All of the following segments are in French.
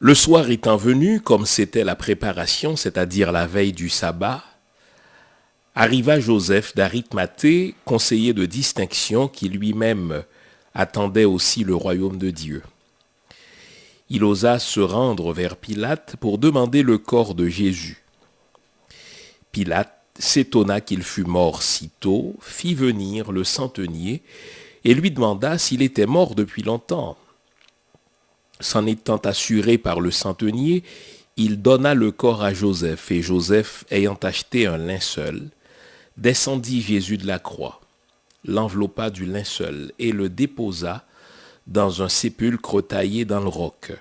Le soir étant venu, comme c'était la préparation, c'est-à-dire la veille du sabbat, arriva Joseph d'Arimathée, conseiller de distinction, qui lui-même attendait aussi le royaume de Dieu. Il osa se rendre vers Pilate pour demander le corps de Jésus. Pilate s'étonna qu'il fût mort si tôt, fit venir le centenier et lui demanda s'il était mort depuis longtemps. S'en étant assuré par le centenier, il donna le corps à Joseph, et Joseph, ayant acheté un linceul, descendit Jésus de la croix, l'enveloppa du linceul et le déposa dans un sépulcre taillé dans le roc.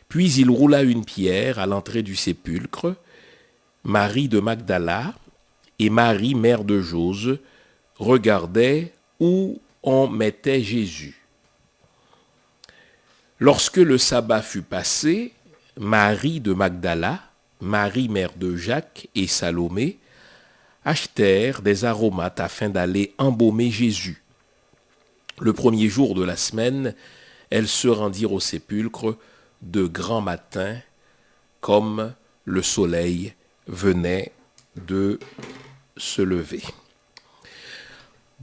Puis il roula une pierre à l'entrée du sépulcre. Marie de Magdala et Marie, mère de Jose, regardaient où on mettait Jésus. Lorsque le sabbat fut passé, Marie de Magdala, Marie, mère de Jacques et Salomé, achetèrent des aromates afin d'aller embaumer Jésus. Le premier jour de la semaine, elles se rendirent au sépulcre de grand matin, comme le soleil venait de se lever.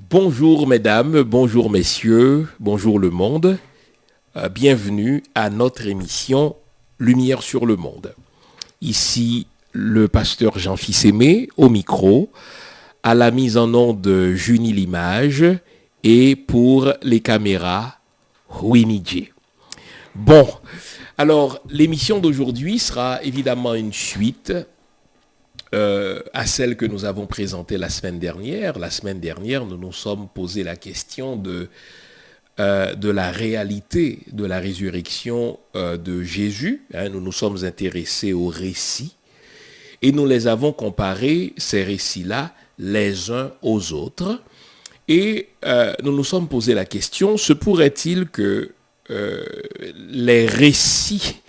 Bonjour mesdames, bonjour messieurs, bonjour le monde. Bienvenue à notre émission Lumière sur le monde. Ici le pasteur Jean-Fils Aimé au micro, à la mise en onde Junie Limage et pour les caméras Winnie J. Bon, alors l'émission d'aujourd'hui sera évidemment une suite à celle que nous avons présentée la semaine dernière. La semaine dernière, nous nous sommes posé la question de la réalité de la résurrection de Jésus. Nous nous sommes intéressés aux récits et nous les avons comparés, ces récits-là, les uns aux autres. Et nous nous sommes posé la question, se pourrait-il que les récits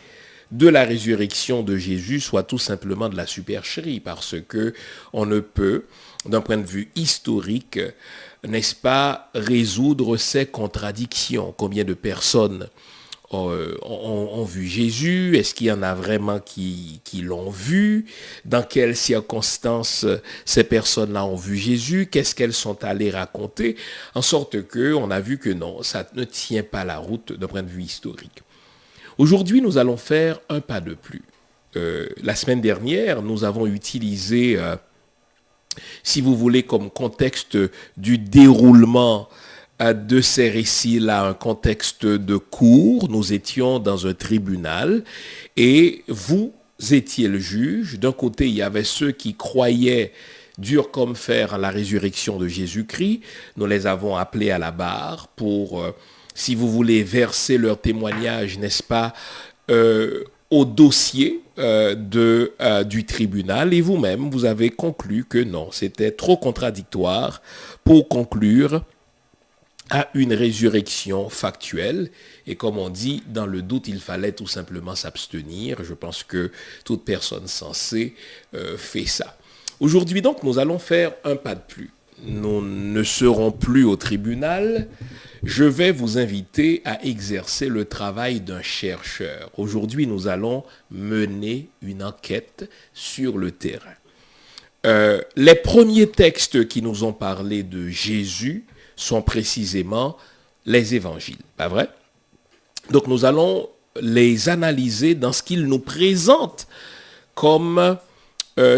de la résurrection de Jésus soient tout simplement de la supercherie, parce que on ne peut, d'un point de vue historique, n'est-ce pas, résoudre ces contradictions. Combien de personnes ont vu Jésus? Est-ce qu'il y en a vraiment qui l'ont vu? Dans quelles circonstances ces personnes-là ont vu Jésus? Qu'est-ce qu'elles sont allées raconter? En sorte qu'on a vu que non, ça ne tient pas la route d'un point de vue historique. Aujourd'hui, nous allons faire un pas de plus. La semaine dernière, nous avons utilisé, si vous voulez, comme contexte du déroulement de ces récits-là, un contexte de cour. Nous étions dans un tribunal et vous étiez le juge. D'un côté, il y avait ceux qui croyaient dur comme fer à la résurrection de Jésus-Christ. Nous les avons appelés à la barre pour, si vous voulez, verser leur témoignage, n'est-ce pas, au dossier du tribunal. Et vous-même, vous avez conclu que non, c'était trop contradictoire pour conclure à une résurrection factuelle. Et comme on dit, dans le doute, il fallait tout simplement s'abstenir. Je pense que toute personne sensée fait ça. Aujourd'hui, donc, nous allons faire un pas de plus. Nous ne serons plus au tribunal. Je vais vous inviter à exercer le travail d'un chercheur. Aujourd'hui, nous allons mener une enquête sur le terrain. Les premiers textes qui nous ont parlé de Jésus sont précisément les évangiles, pas vrai? Donc nous allons les analyser dans ce qu'ils nous présentent comme,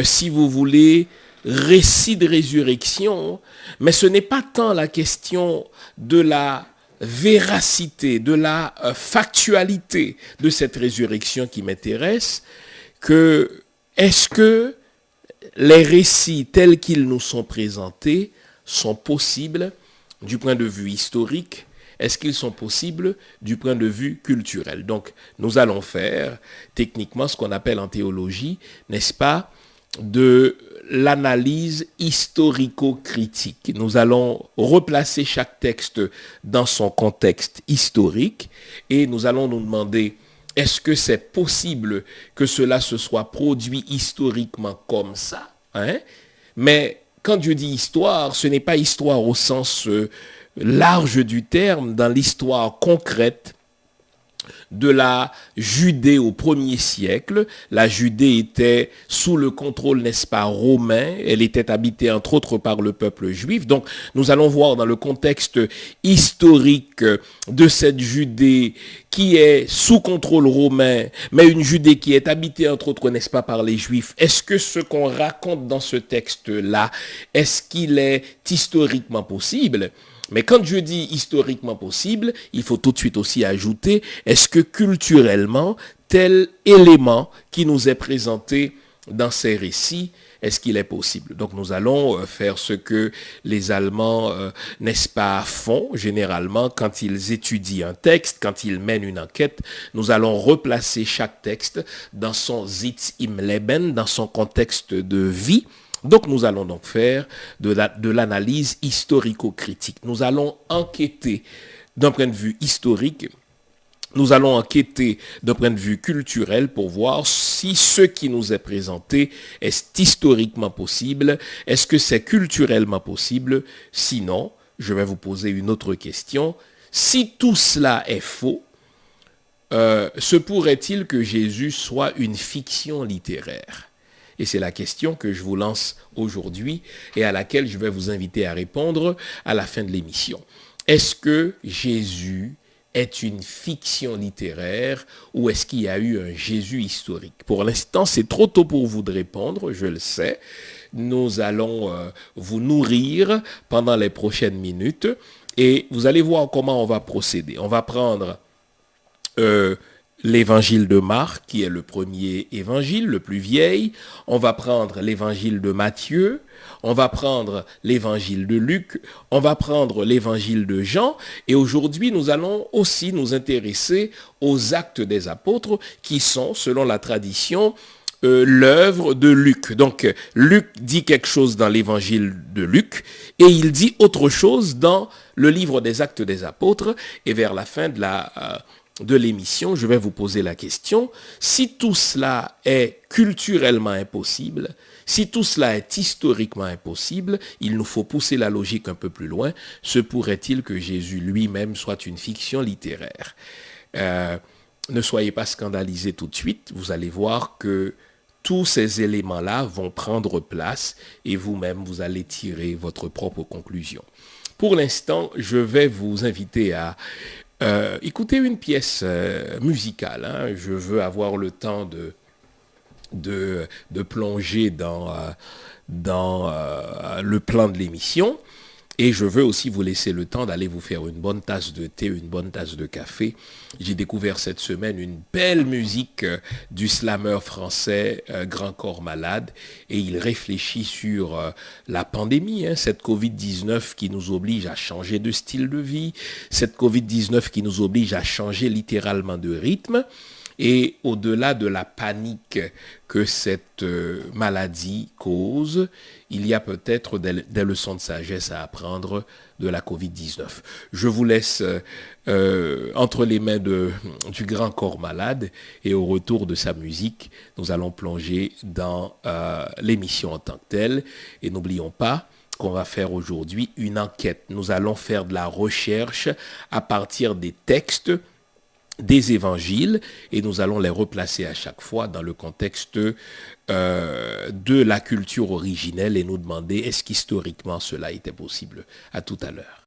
si vous voulez, récit de résurrection, mais ce n'est pas tant la question de la véracité, de la factualité de cette résurrection qui m'intéresse, que est-ce que les récits tels qu'ils nous sont présentés sont possibles du point de vue historique? Est-ce qu'ils sont possibles du point de vue culturel? Donc, nous allons faire techniquement ce qu'on appelle en théologie, n'est-ce pas, de l'analyse historico-critique. Nous allons replacer chaque texte dans son contexte historique et nous allons nous demander, est-ce que c'est possible que cela se soit produit historiquement comme ça, hein? Mais quand je dis histoire, ce n'est pas histoire au sens large du terme, dans l'histoire concrète de la Judée au 1er siècle. La Judée était sous le contrôle, n'est-ce pas, romain. Elle était habitée, entre autres, par le peuple juif. Donc, nous allons voir dans le contexte historique de cette Judée qui est sous contrôle romain, mais une Judée qui est habitée, entre autres, n'est-ce pas, par les Juifs. Est-ce que ce qu'on raconte dans ce texte-là, est-ce qu'il est historiquement possible ? Mais quand je dis historiquement possible, il faut tout de suite aussi ajouter, est-ce que culturellement, tel élément qui nous est présenté dans ces récits, est-ce qu'il est possible? Donc nous allons faire ce que les Allemands, n'est-ce pas, font généralement quand ils étudient un texte, quand ils mènent une enquête. Nous allons replacer chaque texte dans son Sitz im Leben, dans son contexte de vie. Donc nous allons donc faire de l'analyse historico-critique. Nous allons enquêter d'un point de vue historique, nous allons enquêter d'un point de vue culturel pour voir si ce qui nous est présenté est historiquement possible, est-ce que c'est culturellement possible, sinon, je vais vous poser une autre question, si tout cela est faux, se pourrait-il que Jésus soit une fiction littéraire ? Et c'est la question que je vous lance aujourd'hui et à laquelle je vais vous inviter à répondre à la fin de l'émission. Est-ce que Jésus est une fiction littéraire ou est-ce qu'il y a eu un Jésus historique? Pour l'instant, c'est trop tôt pour vous de répondre, je le sais. Nous allons vous nourrir pendant les prochaines minutes et vous allez voir comment on va procéder. On va prendre l'évangile de Marc, qui est le premier évangile, le plus vieil. On va prendre l'évangile de Matthieu. On va prendre l'évangile de Luc. On va prendre l'évangile de Jean. Et aujourd'hui, nous allons aussi nous intéresser aux actes des apôtres, qui sont, selon la tradition, l'œuvre de Luc. Donc, Luc dit quelque chose dans l'évangile de Luc et il dit autre chose dans le livre des actes des apôtres. Et vers la fin de l'émission, je vais vous poser la question, si tout cela est culturellement impossible, si tout cela est historiquement impossible, il nous faut pousser la logique un peu plus loin. Se pourrait-il que Jésus lui-même soit une fiction littéraire? Ne soyez pas scandalisés tout de suite, vous allez voir que tous ces éléments-là vont prendre place et vous-même, vous allez tirer votre propre conclusion. Pour l'instant, je vais vous inviter à écoutez une pièce musicale. Hein. Je veux avoir le temps de plonger dans le plan de l'émission. Et je veux aussi vous laisser le temps d'aller vous faire une bonne tasse de thé, une bonne tasse de café. J'ai découvert cette semaine une belle musique du slameur français Grand Corps Malade. Et il réfléchit sur la pandémie, hein, cette Covid-19 qui nous oblige à changer de style de vie, cette Covid-19 qui nous oblige à changer littéralement de rythme. Et au-delà de la panique que cette maladie cause, il y a peut-être des leçons de sagesse à apprendre de la Covid-19. Je vous laisse entre les mains du Grand Corps Malade et au retour de sa musique, nous allons plonger dans l'émission en tant que telle. Et n'oublions pas qu'on va faire aujourd'hui une enquête. Nous allons faire de la recherche à partir des textes des évangiles et nous allons les replacer à chaque fois dans le contexte de la culture originelle et nous demander est-ce qu'historiquement cela était possible. À tout à l'heure.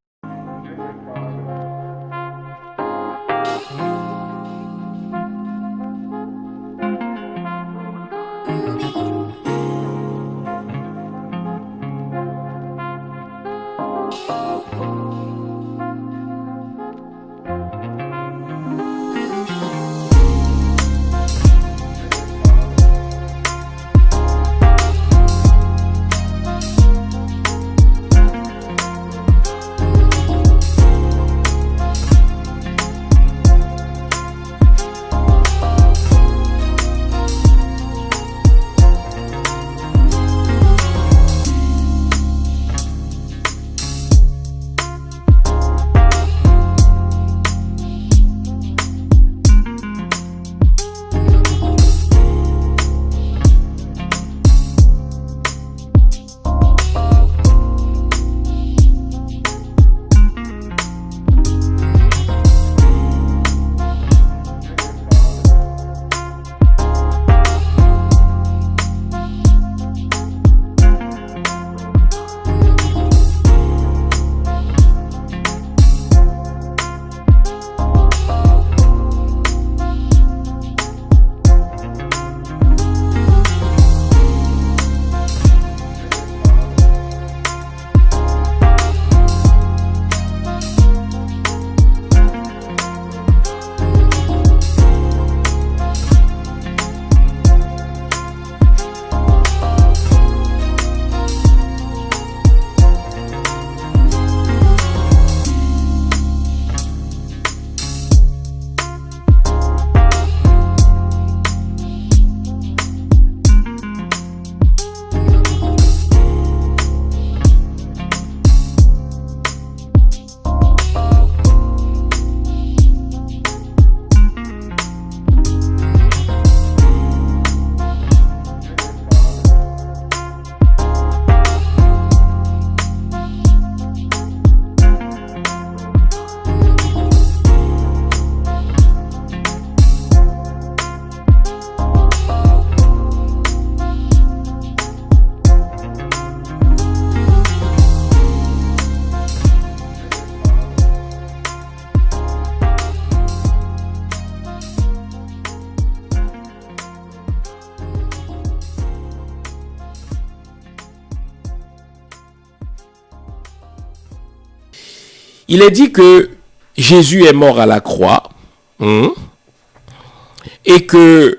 Il est dit que Jésus est mort à la croix et que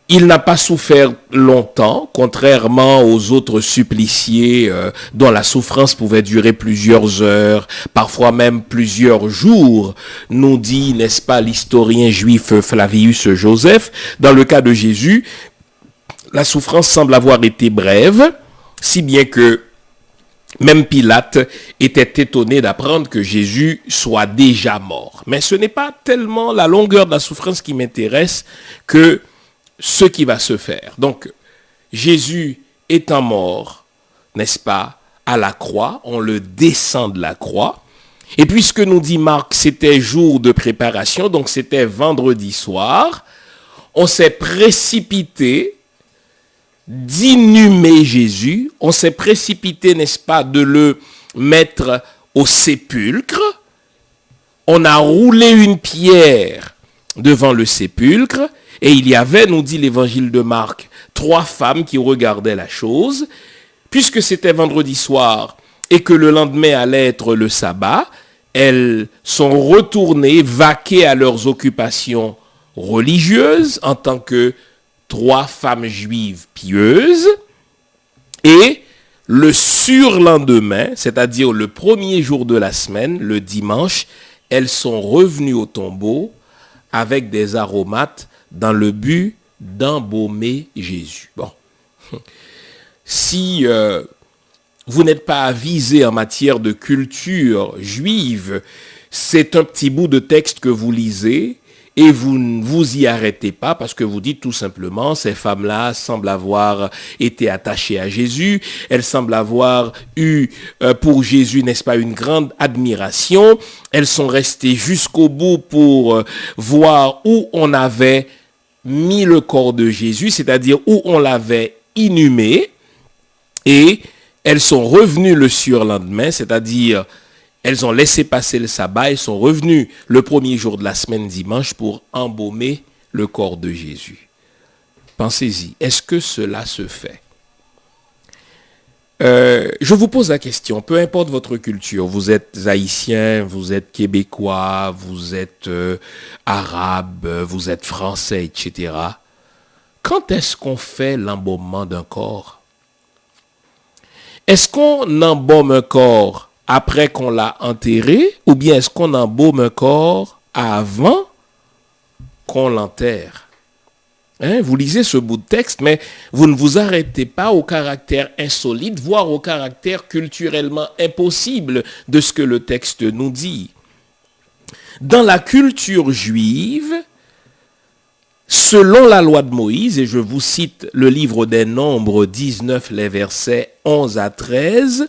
il n'a pas souffert longtemps, contrairement aux autres suppliciés dont la souffrance pouvait durer plusieurs heures, parfois même plusieurs jours, nous dit, n'est-ce pas, l'historien juif Flavius Joseph. Dans le cas de Jésus, la souffrance semble avoir été brève, si bien que même Pilate était étonné d'apprendre que Jésus soit déjà mort. Mais ce n'est pas tellement la longueur de la souffrance qui m'intéresse que ce qui va se faire. Donc, Jésus étant mort, n'est-ce pas, à la croix, on le descend de la croix. Et puisque nous dit Marc, c'était jour de préparation, donc c'était vendredi soir, on s'est précipité d'inhumer Jésus, on s'est précipité, n'est-ce pas, de le mettre au sépulcre. On a roulé une pierre devant le sépulcre. Et il y avait, nous dit l'évangile de Marc, 3 femmes qui regardaient la chose. Puisque c'était vendredi soir et que le lendemain allait être le sabbat, elles sont retournées vaquer à leurs occupations religieuses en tant que 3 femmes juives pieuses. Et le surlendemain, c'est-à-dire le premier jour de la semaine, le dimanche, elles sont revenues au tombeau avec des aromates dans le but d'embaumer Jésus. Bon, si vous n'êtes pas avisé en matière de culture juive, c'est un petit bout de texte que vous lisez et vous ne vous y arrêtez pas parce que vous dites tout simplement, ces femmes-là semblent avoir été attachées à Jésus, elles semblent avoir eu pour Jésus, n'est-ce pas, une grande admiration, elles sont restées jusqu'au bout pour voir où on avait mis le corps de Jésus, c'est-à-dire où on l'avait inhumé, et elles sont revenues le surlendemain, c'est-à-dire elles ont laissé passer le sabbat et sont revenues le premier jour de la semaine dimanche pour embaumer le corps de Jésus. Pensez-y, est-ce que cela se fait? Je vous pose la question, peu importe votre culture, vous êtes haïtien, vous êtes québécois, vous êtes arabe, vous êtes français, etc. Quand est-ce qu'on fait l'embaumement d'un corps? Est-ce qu'on embaume un corps après qu'on l'a enterré ou bien est-ce qu'on embaume un corps avant qu'on l'enterre? Vous lisez ce bout de texte, mais vous ne vous arrêtez pas au caractère insolite, voire au caractère culturellement impossible de ce que le texte nous dit. Dans la culture juive, selon la loi de Moïse, et je vous cite le livre des Nombres 19, les versets 11 à 13,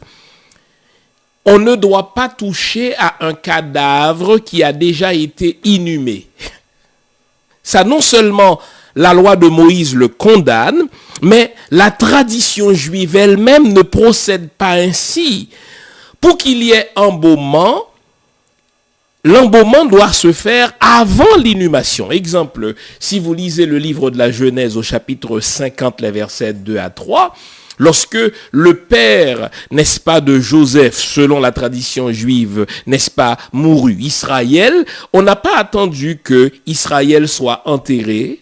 on ne doit pas toucher à un cadavre qui a déjà été inhumé. Ça, non seulement la loi de Moïse le condamne, mais la tradition juive elle-même ne procède pas ainsi. Pour qu'il y ait embaumement, l'embaumement doit se faire avant l'inhumation. Exemple, si vous lisez le livre de la Genèse au chapitre 50, les versets 2 à 3, lorsque le père, n'est-ce pas, de Joseph, selon la tradition juive, n'est-ce pas, mourut, Israël, on n'a pas attendu que Israël soit enterré,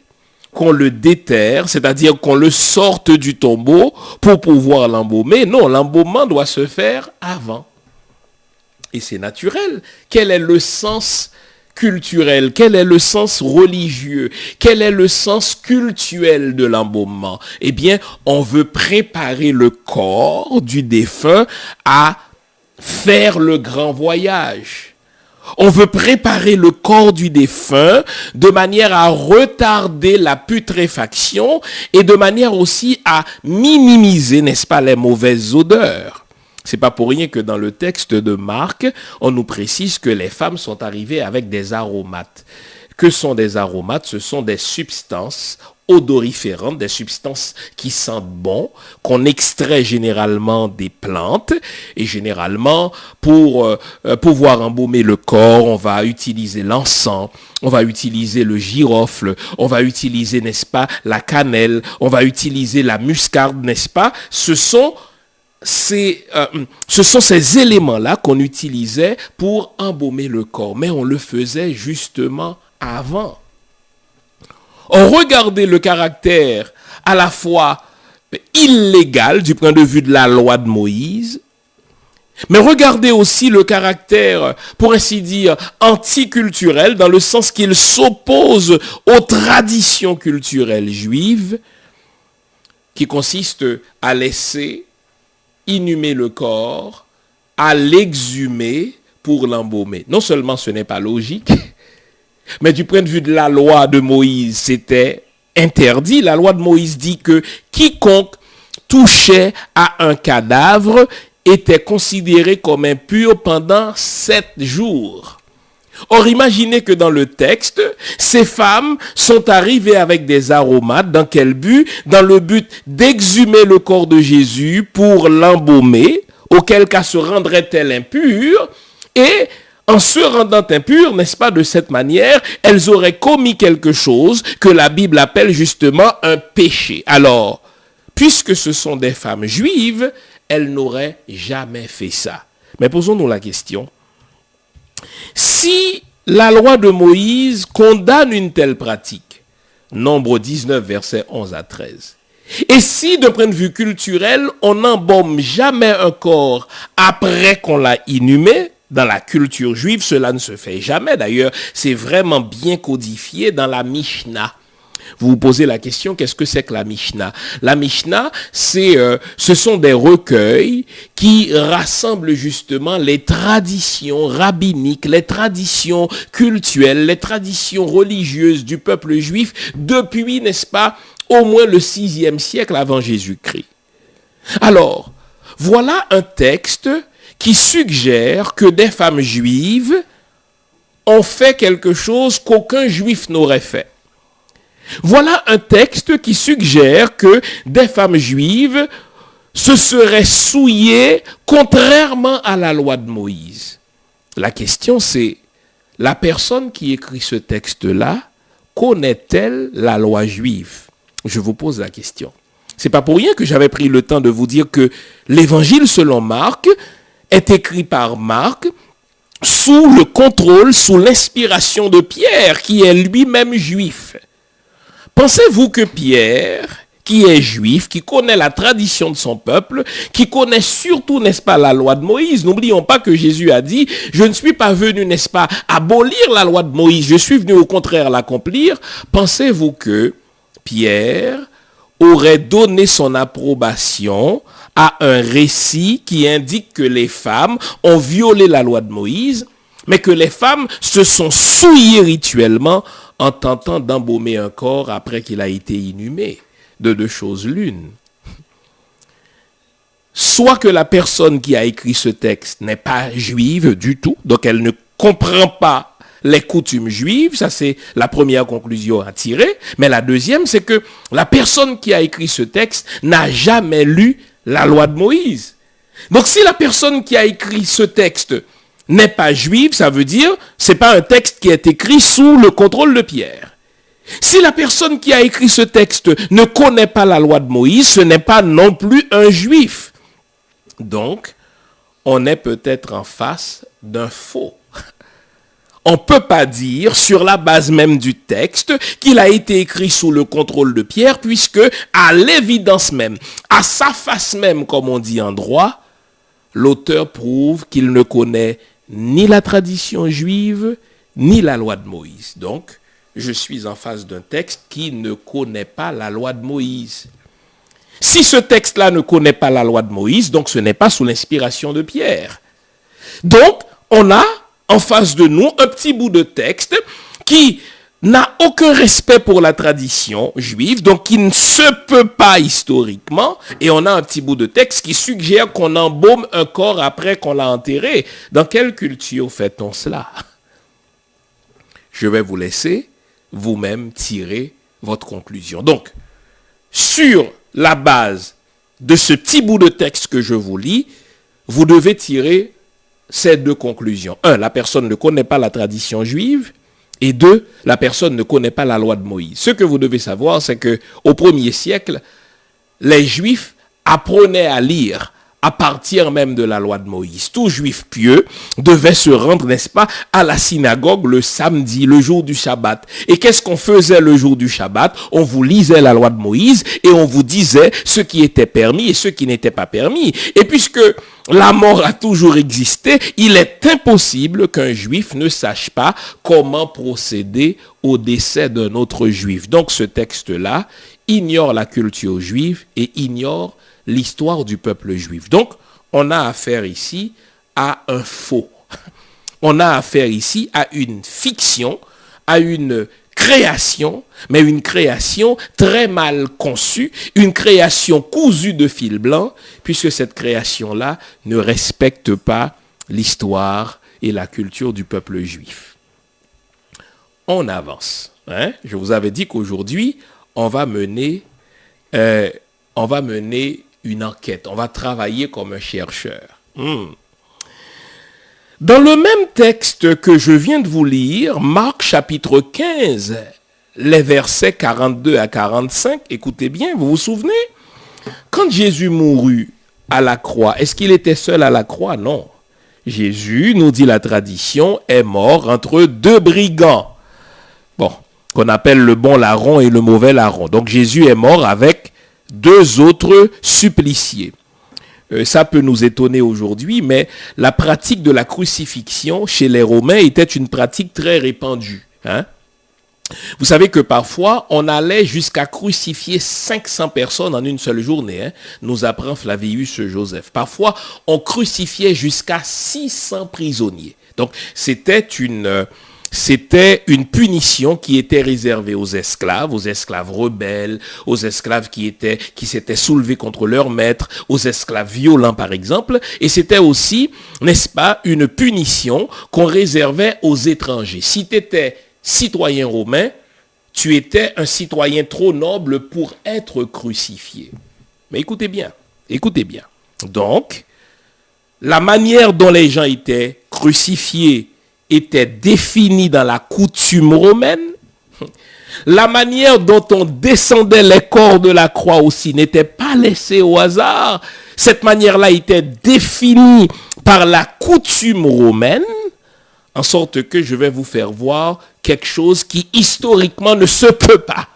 qu'on le déterre, c'est-à-dire qu'on le sorte du tombeau pour pouvoir l'embaumer. Non, l'embaumement doit se faire avant. Et c'est naturel. Quel est le sens culturel? Quel est le sens religieux? Quel est le sens cultuel de l'embaumement? Eh bien, on veut préparer le corps du défunt à faire le grand voyage. On veut préparer le corps du défunt de manière à retarder la putréfaction et de manière aussi à minimiser, n'est-ce pas, les mauvaises odeurs. C'est pas pour rien que dans le texte de Marc, on nous précise que les femmes sont arrivées avec des aromates. Que sont des aromates? Ce sont des substances odoriférantes, des substances qui sentent bon, qu'on extrait généralement des plantes. Et généralement, pour pouvoir embaumer le corps, on va utiliser l'encens, on va utiliser le girofle, on va utiliser, n'est-ce pas, la cannelle, on va utiliser la muscarde, n'est-ce pas? Ce sont ce sont ces éléments-là qu'on utilisait pour embaumer le corps, mais on le faisait justement avant. On regardait le caractère à la fois illégal du point de vue de la loi de Moïse, mais regardez aussi le caractère, pour ainsi dire, anticulturel, dans le sens qu'il s'oppose aux traditions culturelles juives, qui consiste à laisser inhumer le corps, à l'exhumer pour l'embaumer. Non seulement ce n'est pas logique, mais du point de vue de la loi de Moïse, c'était interdit. La loi de Moïse dit que quiconque touchait à un cadavre était considéré comme impur pendant 7 jours. Or, imaginez que dans le texte, ces femmes sont arrivées avec des aromates. Dans quel but? Dans le but d'exhumer le corps de Jésus pour l'embaumer, auquel cas se rendrait-elle impure? Et en se rendant impure, n'est-ce pas, de cette manière, elles auraient commis quelque chose que la Bible appelle justement un péché. Alors, puisque ce sont des femmes juives, elles n'auraient jamais fait ça. Mais posons-nous la question. Si la loi de Moïse condamne une telle pratique, Nombre 19, versets 11 à 13, et si, d'un point de vue culturel, on n'embaume jamais un corps après qu'on l'a inhumé, dans la culture juive, cela ne se fait jamais. D'ailleurs, c'est vraiment bien codifié dans la Mishnah. Vous vous posez la question, qu'est-ce que c'est que la Mishnah? La Mishnah, ce sont des recueils qui rassemblent justement les traditions rabbiniques, les traditions cultuelles, les traditions religieuses du peuple juif depuis, n'est-ce pas, au moins le 6e siècle avant Jésus-Christ. Alors, voilà un texte qui suggère que des femmes juives ont fait quelque chose qu'aucun juif n'aurait fait. Voilà un texte qui suggère que des femmes juives se seraient souillées contrairement à la loi de Moïse. La question c'est, la personne qui écrit ce texte-là, connaît-elle la loi juive? Je vous pose la question. C'est pas pour rien que j'avais pris le temps de vous dire que l'évangile selon Marc est écrit par Marc sous le contrôle, sous l'inspiration de Pierre, qui est lui-même juif. Pensez-vous que Pierre, qui est juif, qui connaît la tradition de son peuple, qui connaît surtout, n'est-ce pas, la loi de Moïse, n'oublions pas que Jésus a dit, je ne suis pas venu, n'est-ce pas, abolir la loi de Moïse, je suis venu au contraire l'accomplir. Pensez-vous que Pierre aurait donné son approbation à un récit qui indique que les femmes ont violé la loi de Moïse, mais que les femmes se sont souillées rituellement en tentant d'embaumer un corps après qu'il a été inhumé? De deux choses l'une. Soit que la personne qui a écrit ce texte n'est pas juive du tout, donc elle ne comprend pas les coutumes juives, ça c'est la première conclusion à tirer, mais la deuxième c'est que la personne qui a écrit ce texte n'a jamais lu la loi de Moïse. Donc si la personne qui a écrit ce texte n'est pas juive, ça veut dire c'est pas un texte qui est écrit sous le contrôle de Pierre. Si la personne qui a écrit ce texte ne connaît pas la loi de Moïse, ce n'est pas non plus un juif. Donc, on est peut-être en face d'un faux. On ne peut pas dire, sur la base même du texte, qu'il a été écrit sous le contrôle de Pierre, puisque, à l'évidence même, à sa face même, comme on dit en droit, l'auteur prouve qu'il ne connaît ni la tradition juive, ni la loi de Moïse. Donc, je suis en face d'un texte qui ne connaît pas la loi de Moïse. Si ce texte-là ne connaît pas la loi de Moïse, donc ce n'est pas sous l'inspiration de Pierre. Donc, on a en face de nous un petit bout de texte qui n'a aucun respect pour la tradition juive, donc qui ne se peut pas historiquement, et on a un petit bout de texte qui suggère qu'on embaume un corps après qu'on l'a enterré. Dans quelle culture fait-on cela? Je vais vous laisser vous-même tirer votre conclusion. Donc, sur la base de ce petit bout de texte que je vous lis, vous devez tirer ces deux conclusions. 1, la personne ne connaît pas la tradition juive. Et 2, la personne ne connaît pas la loi de Moïse. Ce que vous devez savoir, c'est qu'au 1er siècle, les Juifs apprenaient à lire à partir même de la loi de Moïse. Tout juif pieux devait se rendre, n'est-ce pas, à la synagogue le samedi, le jour du Shabbat. Et qu'est-ce qu'on faisait le jour du Shabbat? On vous lisait la loi de Moïse et on vous disait ce qui était permis et ce qui n'était pas permis. Et puisque la mort a toujours existé, il est impossible qu'un juif ne sache pas comment procéder au décès d'un autre juif. Donc ce texte-là ignore la culture juive et ignore l'histoire du peuple juif. Donc, on a affaire ici à un faux. On a affaire ici à une fiction, à une création, mais une création très mal conçue, une création cousue de fil blanc, puisque cette création-là ne respecte pas l'histoire et la culture du peuple juif. On avance. Je vous avais dit qu'aujourd'hui, on va mener une enquête. On va travailler comme un chercheur. Dans le même texte que je viens de vous lire, Marc chapitre 15, les versets 42 à 45, écoutez bien, vous vous souvenez? Quand Jésus mourut à la croix, est-ce qu'il était seul à la croix? Non. Jésus, nous dit la tradition, est mort entre deux brigands. Qu'on appelle le bon larron et le mauvais larron. Donc Jésus est mort avec deux autres suppliciés. Ça peut nous étonner aujourd'hui, mais la pratique de la crucifixion chez les Romains était une pratique très répandue. Vous savez que parfois, on allait jusqu'à crucifier 500 personnes en une seule journée, nous apprend Flavius Joseph. Parfois, on crucifiait jusqu'à 600 prisonniers. Donc, c'était une punition qui était réservée aux esclaves rebelles, aux esclaves qui s'étaient soulevés contre leur maître, aux esclaves violents par exemple. Et c'était aussi, n'est-ce pas, une punition qu'on réservait aux étrangers. Si tu étais citoyen romain, tu étais un citoyen trop noble pour être crucifié. Mais écoutez bien. Donc, la manière dont les gens étaient crucifiés était définie dans la coutume romaine. La manière dont on descendait les corps de la croix aussi n'était pas laissée au hasard. Cette manière-là était définie par la coutume romaine, en sorte que je vais vous faire voir quelque chose qui historiquement ne se peut pas.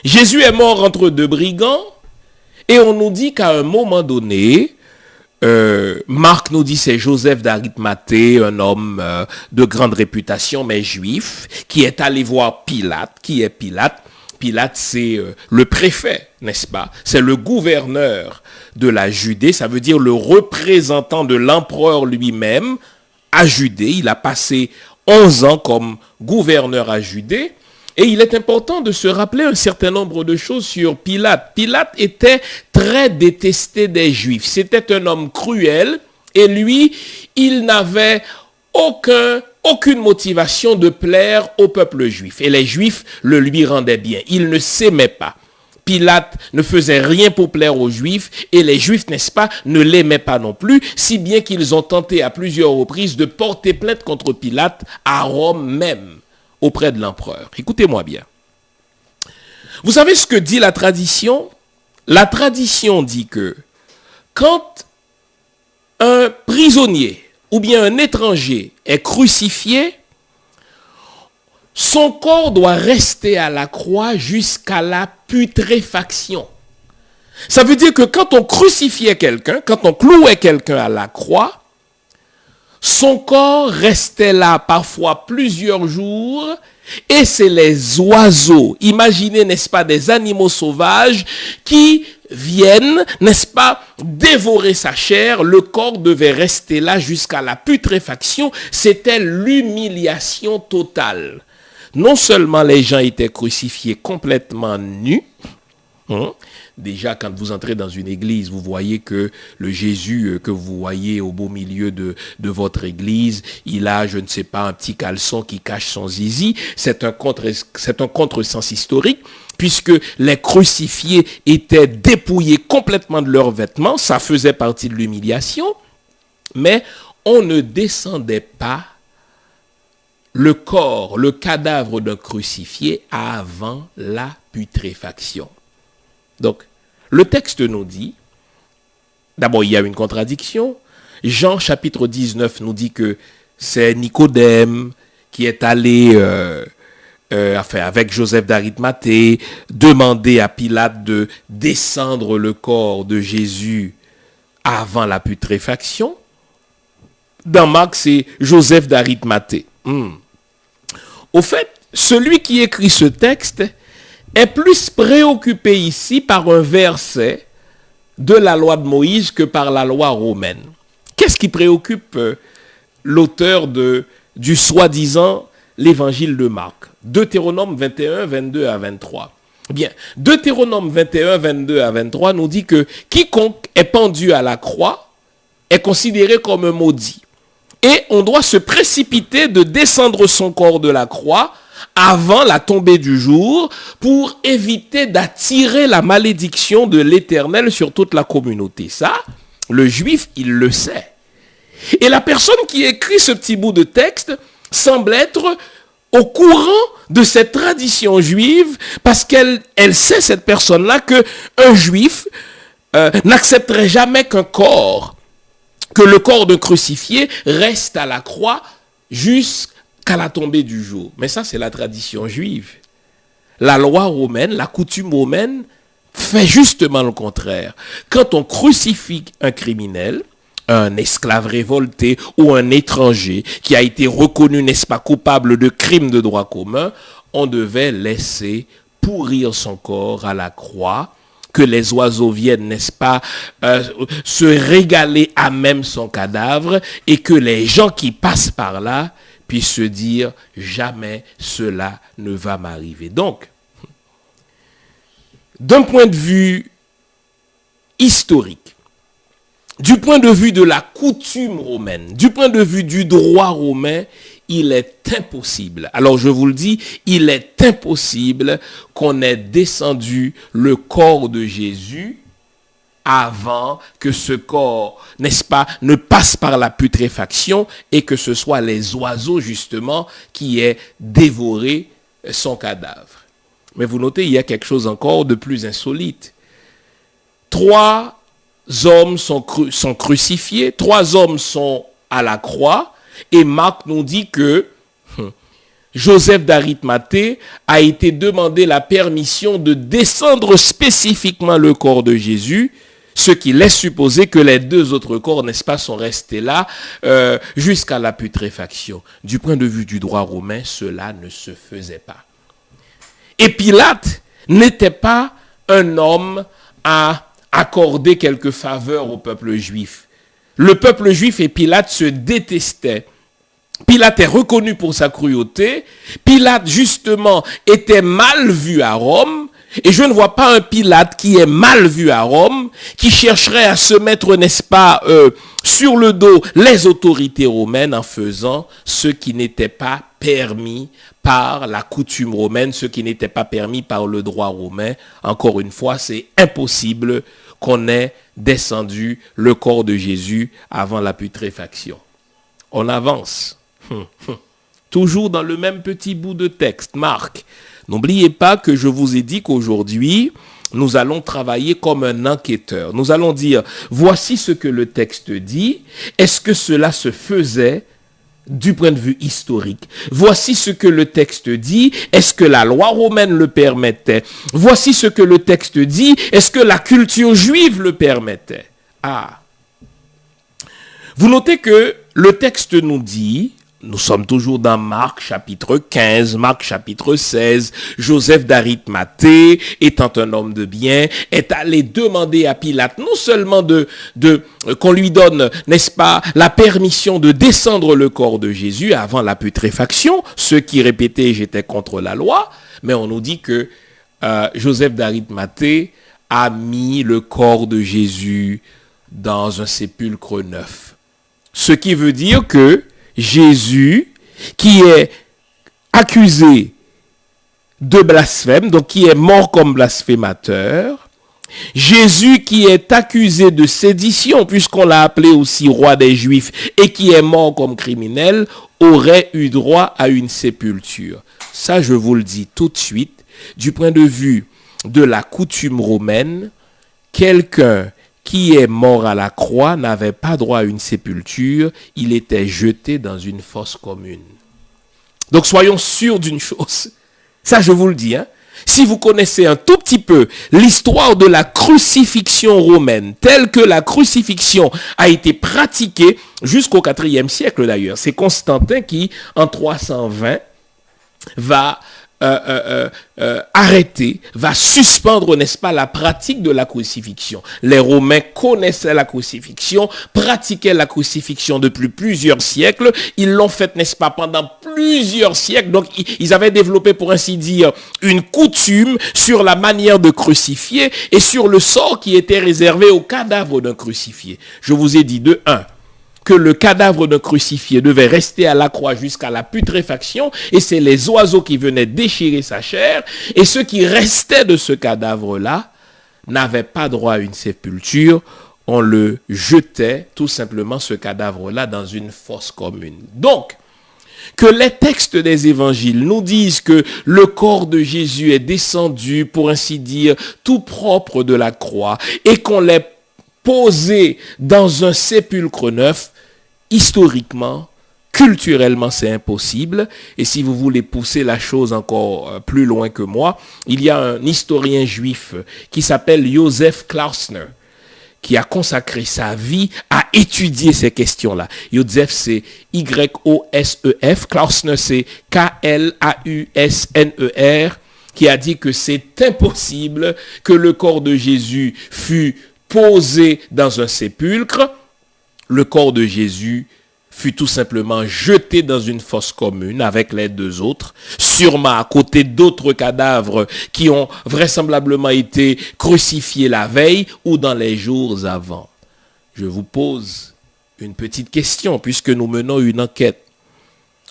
Jésus est mort entre deux brigands et on nous dit qu'à un moment donné, Marc nous dit c'est Joseph d'Arimathée, un homme de grande réputation, mais juif, qui est allé voir Pilate. Qui est Pilate? Pilate, c'est le préfet, n'est-ce pas? C'est le gouverneur de la Judée, ça veut dire le représentant de l'empereur lui-même à Judée. Il a passé 11 ans comme gouverneur à Judée. Et il est important de se rappeler un certain nombre de choses sur Pilate. Pilate était très détesté des Juifs. C'était un homme cruel et lui, il n'avait aucune motivation de plaire au peuple juif. Et les Juifs le lui rendaient bien. Il ne s'aimait pas. Pilate ne faisait rien pour plaire aux Juifs et les Juifs, n'est-ce pas, ne l'aimaient pas non plus, si bien qu'ils ont tenté à plusieurs reprises de porter plainte contre Pilate à Rome même, auprès de l'empereur. Écoutez-moi bien. Vous savez ce que dit la tradition? La tradition dit que quand un prisonnier ou bien un étranger est crucifié, son corps doit rester à la croix jusqu'à la putréfaction. Ça veut dire que quand on crucifiait quelqu'un, quand on clouait quelqu'un à la croix, son corps restait là parfois plusieurs jours et c'est les oiseaux, imaginez, n'est-ce pas, des animaux sauvages qui viennent, n'est-ce pas, dévorer sa chair. Le corps devait rester là jusqu'à la putréfaction. C'était l'humiliation totale. Non seulement les gens étaient crucifiés complètement nus, déjà, quand vous entrez dans une église, vous voyez que le Jésus que vous voyez au beau milieu de votre église, il a, je ne sais pas, un petit caleçon qui cache son zizi. C'est un contresens historique, puisque les crucifiés étaient dépouillés complètement de leurs vêtements. Ça faisait partie de l'humiliation. Mais on ne descendait pas le corps, le cadavre d'un crucifié avant la putréfaction. Donc, le texte nous dit d'abord, il y a une contradiction. Jean chapitre 19 nous dit que c'est Nicodème qui est allé avec Joseph d'Arimathée demander à Pilate de descendre le corps de Jésus avant la putréfaction. Dans Marc, c'est Joseph d'Arimathée. Au fait, celui qui écrit ce texte est plus préoccupé ici par un verset de la loi de Moïse que par la loi romaine. Qu'est-ce qui préoccupe l'auteur du soi-disant l'évangile de Marc? Deutéronome 21, 22 à 23. Bien, Deutéronome 21, 22 à 23 nous dit que quiconque est pendu à la croix est considéré comme un maudit. Et on doit se précipiter de descendre son corps de la croix avant la tombée du jour pour éviter d'attirer la malédiction de l'Éternel sur toute la communauté. Ça, le juif, il le sait. Et la personne qui écrit ce petit bout de texte semble être au courant de cette tradition juive parce qu'elle sait, cette personne-là, qu'un juif n'accepterait jamais que le corps de crucifié reste à la croix jusqu'à la tombée du jour. Mais ça, c'est la tradition juive. La loi romaine, la coutume romaine fait justement le contraire. Quand on crucifie un criminel, un esclave révolté ou un étranger qui a été reconnu, n'est-ce pas, coupable de crimes de droit commun, on devait laisser pourrir son corps à la croix, que les oiseaux viennent, n'est-ce pas, se régaler à même son cadavre et que les gens qui passent par là puissent se dire « jamais cela ne va m'arriver ». Donc, d'un point de vue historique, du point de vue de la coutume romaine, du point de vue du droit romain, il est impossible, alors je vous le dis, il est impossible qu'on ait descendu le corps de Jésus avant que ce corps, n'est-ce pas, ne passe par la putréfaction et que ce soit les oiseaux justement qui aient dévoré son cadavre. Mais vous notez, il y a quelque chose encore de plus insolite. 3 hommes sont crucifiés, 3 hommes sont à la croix, et Marc nous dit que Joseph d'Arimathée a été demandé la permission de descendre spécifiquement le corps de Jésus, ce qui laisse supposer que les 2 autres corps, n'est-ce pas, sont restés là jusqu'à la putréfaction. Du point de vue du droit romain, cela ne se faisait pas. Et Pilate n'était pas un homme à accorder quelques faveurs au peuple juif. Le peuple juif et Pilate se détestaient. Pilate est reconnu pour sa cruauté. Pilate, justement, était mal vu à Rome. Et je ne vois pas un Pilate qui est mal vu à Rome, qui chercherait à se mettre, n'est-ce pas, sur le dos les autorités romaines en faisant ce qui n'était pas permis par la coutume romaine, ce qui n'était pas permis par le droit romain. Encore une fois, c'est impossible qu'on ait descendu le corps de Jésus avant la putréfaction. On avance. Toujours dans le même petit bout de texte, Marc. N'oubliez pas que je vous ai dit qu'aujourd'hui, nous allons travailler comme un enquêteur. Nous allons dire, voici ce que le texte dit. Est-ce que cela se faisait du point de vue historique? Voici ce que le texte dit. Est-ce que la loi romaine le permettait? Voici ce que le texte dit. Est-ce que la culture juive le permettait? Vous notez que le texte nous dit, nous sommes toujours dans Marc chapitre 15, Marc chapitre 16, Joseph d'Arimathée, étant un homme de bien, est allé demander à Pilate non seulement qu'on lui donne, n'est-ce pas, la permission de descendre le corps de Jésus avant la putréfaction, ceux qui répétaient j'étais contre la loi, mais on nous dit que Joseph d'Arimathée a mis le corps de Jésus dans un sépulcre neuf. Ce qui veut dire que Jésus, qui est accusé de blasphème, donc qui est mort comme blasphémateur, Jésus qui est accusé de sédition, puisqu'on l'a appelé aussi roi des Juifs, et qui est mort comme criminel, aurait eu droit à une sépulture. Ça, je vous le dis tout de suite, du point de vue de la coutume romaine, quelqu'un qui est mort à la croix n'avait pas droit à une sépulture, il était jeté dans une fosse commune. Donc soyons sûrs d'une chose, ça je vous le dis, si vous connaissez un tout petit peu l'histoire de la crucifixion romaine, telle que la crucifixion a été pratiquée jusqu'au IVe siècle d'ailleurs, c'est Constantin qui, en 320, va arrêter, va suspendre, n'est-ce pas, la pratique de la crucifixion. Les Romains connaissaient la crucifixion, pratiquaient la crucifixion depuis plusieurs siècles. Ils l'ont fait, n'est-ce pas, pendant plusieurs siècles. Donc, ils avaient développé, pour ainsi dire, une coutume sur la manière de crucifier et sur le sort qui était réservé au cadavre d'un crucifié. Je vous ai dit de 1. Que le cadavre d'un crucifié devait rester à la croix jusqu'à la putréfaction, et c'est les oiseaux qui venaient déchirer sa chair, et ceux qui restaient de ce cadavre-là n'avaient pas droit à une sépulture, on le jetait tout simplement, ce cadavre-là, dans une fosse commune. Donc, que les textes des évangiles nous disent que le corps de Jésus est descendu, pour ainsi dire, tout propre de la croix, et qu'on l'ait posé dans un sépulcre neuf, historiquement, culturellement, c'est impossible. Et si vous voulez pousser la chose encore plus loin que moi, il y a un historien juif qui s'appelle Joseph Klausner, qui a consacré sa vie à étudier ces questions-là. Joseph, c'est Y-O-S-E-F. Klausner, c'est K-L-A-U-S-N-E-R, qui a dit que c'est impossible que le corps de Jésus fût posé dans un sépulcre. Le corps de Jésus fut tout simplement jeté dans une fosse commune avec les deux autres, sûrement à côté d'autres cadavres qui ont vraisemblablement été crucifiés la veille ou dans les jours avant. Je vous pose une petite question puisque nous menons une enquête.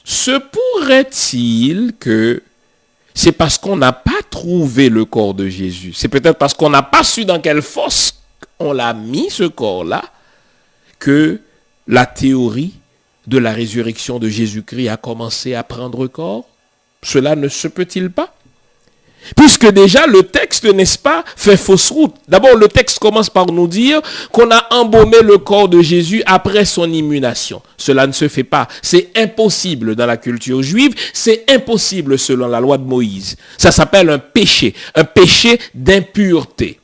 Se pourrait-il que c'est parce qu'on n'a pas trouvé le corps de Jésus, c'est peut-être parce qu'on n'a pas su dans quelle fosse on l'a mis, ce corps-là, que la théorie de la résurrection de Jésus-Christ a commencé à prendre corps? Cela ne se peut-il pas? Puisque déjà le texte, n'est-ce pas, fait fausse route. D'abord, le texte commence par nous dire qu'on a embaumé le corps de Jésus après son immolation. Cela ne se fait pas. C'est impossible dans la culture juive. C'est impossible selon la loi de Moïse. Ça s'appelle un péché d'impureté.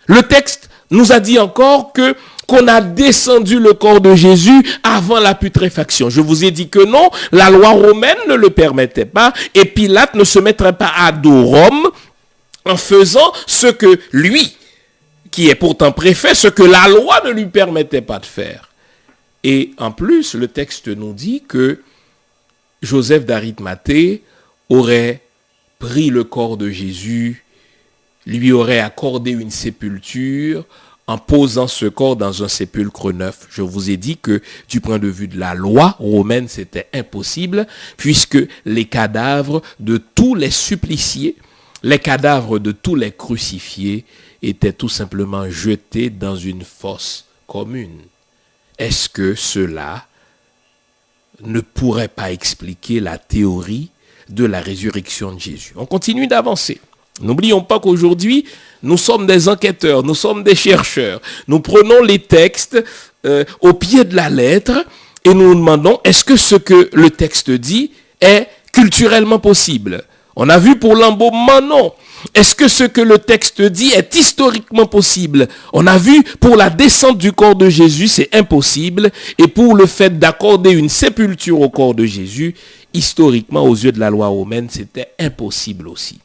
Le texte nous a dit encore qu'on a descendu le corps de Jésus avant la putréfaction. Je vous ai dit que non, la loi romaine ne le permettait pas, et Pilate ne se mettrait pas à dos Rome en faisant ce que lui, qui est pourtant préfet, ce que la loi ne lui permettait pas de faire. Et en plus, le texte nous dit que Joseph d'Arimathée aurait pris le corps de Jésus, lui aurait accordé une sépulture en posant ce corps dans un sépulcre neuf. Je vous ai dit que du point de vue de la loi romaine, c'était impossible puisque les cadavres de tous les suppliciés, les cadavres de tous les crucifiés étaient tout simplement jetés dans une fosse commune. Est-ce que cela ne pourrait pas expliquer la théorie de la résurrection de Jésus? On continue d'avancer. N'oublions pas qu'aujourd'hui, nous sommes des enquêteurs, nous sommes des chercheurs. Nous prenons les textes au pied de la lettre et nous nous demandons, est-ce que ce que le texte dit est culturellement possible? On a vu pour l'embaumement, non. Est-ce que ce que le texte dit est historiquement possible? On a vu pour la descente du corps de Jésus, c'est impossible. Et pour le fait d'accorder une sépulture au corps de Jésus, historiquement, aux yeux de la loi romaine, c'était impossible aussi.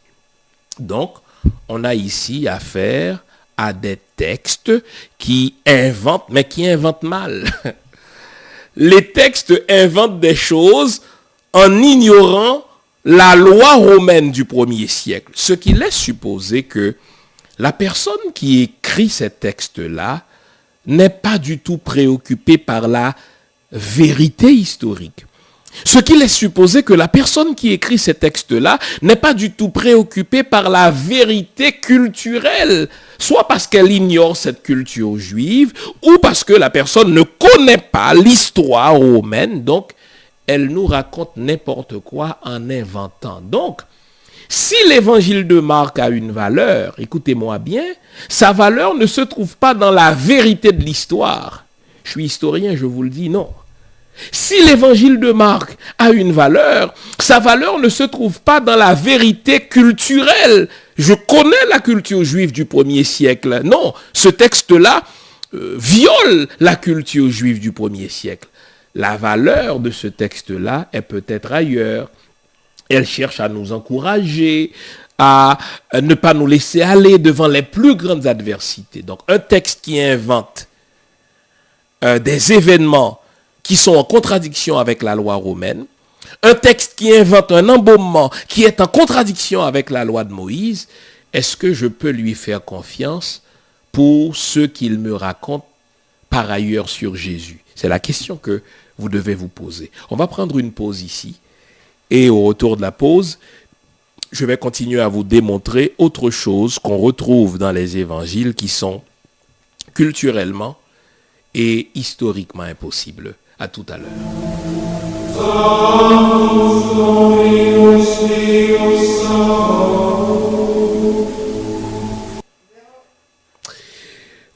Donc, on a ici affaire à des textes qui inventent, mais qui inventent mal. Les textes inventent des choses en ignorant la loi romaine du 1er siècle. Ce qui laisse supposer que la personne qui écrit ces textes-là n'est pas du tout préoccupée par la vérité historique. Ce qui laisse supposer que la personne qui écrit ces textes-là n'est pas du tout préoccupée par la vérité culturelle, soit parce qu'elle ignore cette culture juive, ou parce que la personne ne connaît pas l'histoire romaine, donc elle nous raconte n'importe quoi en inventant. Donc, Si l'évangile de Marc a une valeur, écoutez-moi bien, sa valeur ne se trouve pas dans la vérité de l'histoire. Je suis historien, je vous le dis, non. Si l'évangile de Marc a une valeur, sa valeur ne se trouve pas dans la vérité culturelle. Je connais la culture juive du 1er siècle. Non, ce texte-là viole la culture juive du 1er siècle. La valeur de ce texte-là est peut-être ailleurs. Elle cherche à nous encourager, à ne pas nous laisser aller devant les plus grandes adversités. Donc, un texte qui invente des événements qui sont en contradiction avec la loi romaine, un texte qui invente un embaumement qui est en contradiction avec la loi de Moïse, est-ce que je peux lui faire confiance pour ce qu'il me raconte par ailleurs sur Jésus? C'est la question que vous devez vous poser. On va prendre une pause ici. Et au retour de la pause, je vais continuer à vous démontrer autre chose qu'on retrouve dans les évangiles qui sont culturellement et historiquement impossibles. À tout à l'heure.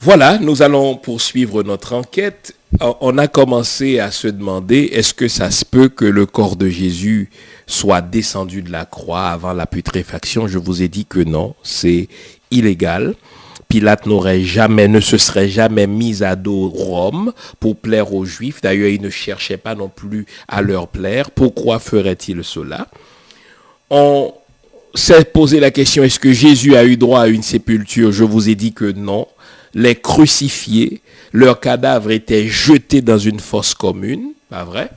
Voilà, nous allons poursuivre notre enquête. On a commencé à se demander, est-ce que ça se peut que le corps de Jésus soit descendu de la croix avant la putréfaction? Je vous ai dit que non, c'est illégal. Pilate ne se serait jamais mis à dos Rome pour plaire aux Juifs. D'ailleurs, il ne cherchait pas non plus à leur plaire. Pourquoi ferait-il cela? On s'est posé la question, est-ce que Jésus a eu droit à une sépulture? Je vous ai dit que non. Les crucifiés, leurs cadavres étaient jetés dans une fosse commune, pas vrai?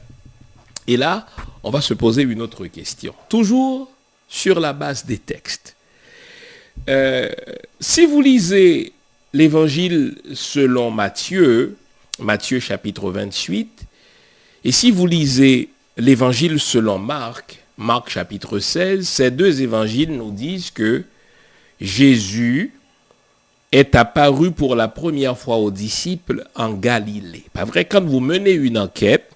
Et là, on va se poser une autre question, toujours sur la base des textes. Si vous lisez l'évangile selon Matthieu, Matthieu chapitre 28, et si vous lisez l'évangile selon Marc, Marc chapitre 16, ces deux évangiles nous disent que Jésus est apparu pour la première fois aux disciples en Galilée. Pas vrai, quand vous menez une enquête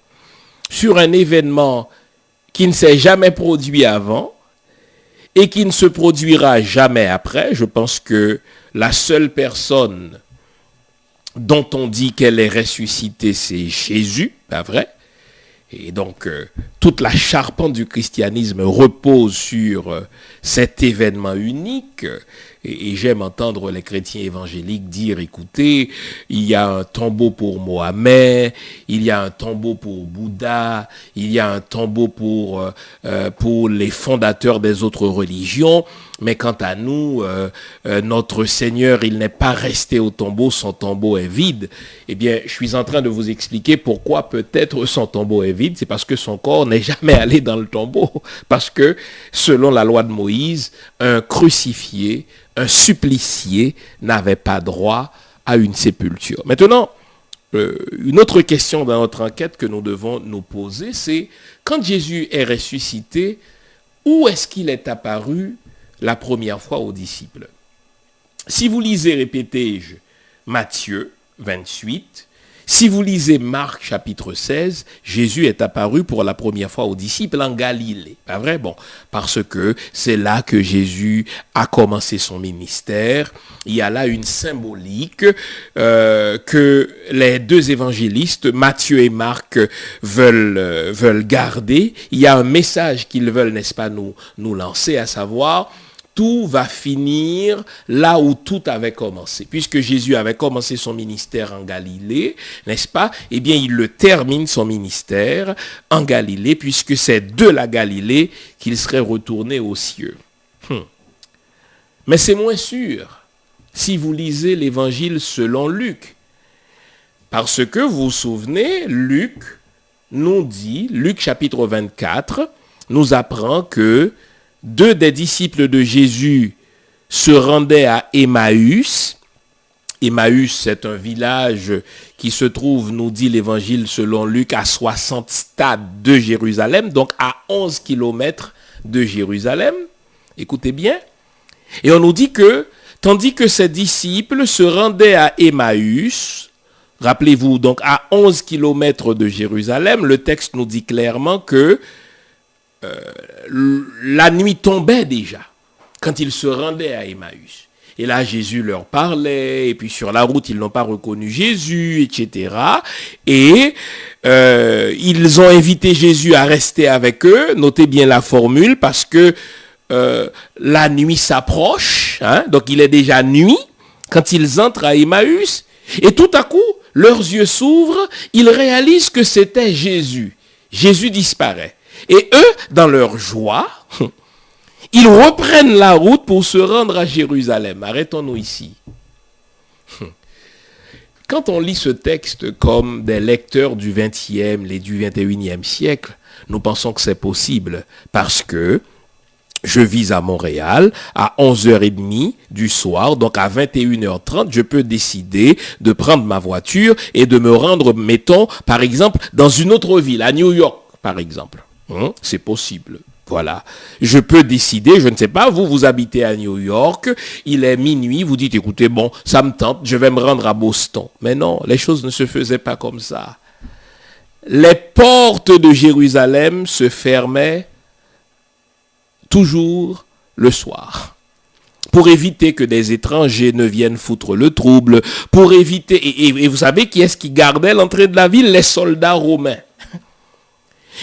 sur un événement qui ne s'est jamais produit avant, et qui ne se produira jamais après, je pense que la seule personne dont on dit qu'elle est ressuscitée, c'est Jésus, pas vrai? Et donc, toute la charpente du christianisme repose sur cet événement unique. Et j'aime entendre les chrétiens évangéliques dire, écoutez, il y a un tombeau pour Mohamed, il y a un tombeau pour Bouddha, il y a un tombeau pour les fondateurs des autres religions. Mais quant à nous, notre Seigneur, il n'est pas resté au tombeau, son tombeau est vide. Eh bien, je suis en train de vous expliquer pourquoi peut-être son tombeau est vide. C'est parce que son corps n'est jamais allé dans le tombeau. Parce que, selon la loi de Moïse, un crucifié, un supplicié n'avait pas droit à une sépulture. Maintenant, une autre question dans notre enquête que nous devons nous poser, c'est quand Jésus est ressuscité, où est-ce qu'il est apparu la première fois aux disciples? Si vous lisez, répétez-je, Matthieu 28, si vous lisez Marc chapitre 16, Jésus est apparu pour la première fois aux disciples en Galilée. Pas vrai? Bon, parce que c'est là que Jésus a commencé son ministère. Il y a là une symbolique que les deux évangélistes, Matthieu et Marc, veulent garder. Il y a un message qu'ils veulent, n'est-ce pas, nous lancer, à savoir: tout va finir là où tout avait commencé. Puisque Jésus avait commencé son ministère en Galilée, n'est-ce pas? Eh bien, il le termine, son ministère, en Galilée, puisque c'est de la Galilée qu'il serait retourné aux cieux. Mais c'est moins sûr si vous lisez l'évangile selon Luc. Parce que, vous vous souvenez, Luc nous dit, Luc chapitre 24, nous apprend que deux des disciples de Jésus se rendaient à Emmaüs. Emmaüs, c'est un village qui se trouve, nous dit l'évangile selon Luc, à 60 stades de Jérusalem, donc à 11 kilomètres de Jérusalem. Écoutez bien. Et on nous dit que, tandis que ces disciples se rendaient à Emmaüs, rappelez-vous, donc à 11 kilomètres de Jérusalem, le texte nous dit clairement que la nuit tombait déjà. quand ils se rendaient à Emmaüs. Et là, Jésus leur parlait, et puis sur la route, ils n'ont pas reconnu Jésus, etc. Et ils ont invité Jésus à rester avec eux. Notez bien la formule, parce que la nuit s'approche, hein, donc il est déjà nuit, quand ils entrent à Emmaüs, et tout à coup, leurs yeux s'ouvrent, ils réalisent que c'était Jésus. Jésus disparaît. Et eux, dans leur joie, ils reprennent la route pour se rendre à Jérusalem. Arrêtons-nous ici. Quand on lit ce texte comme des lecteurs du 20e et du 21e siècle, nous pensons que c'est possible parce que je vis à Montréal à 11h30 du soir, donc à 21h30, je peux décider de prendre ma voiture et de me rendre, mettons, par exemple, dans une autre ville, à New York, par exemple. C'est possible. Voilà. Je peux décider, je ne sais pas, vous habitez à New York, il est minuit, vous dites, écoutez, bon, ça me tente, je vais me rendre à Boston. Mais non, les choses ne se faisaient pas comme ça. Les portes de Jérusalem se fermaient toujours le soir, pour éviter que des étrangers ne viennent foutre le trouble, pour éviter, et vous savez qui est-ce qui gardait l'entrée de la ville? Les soldats romains.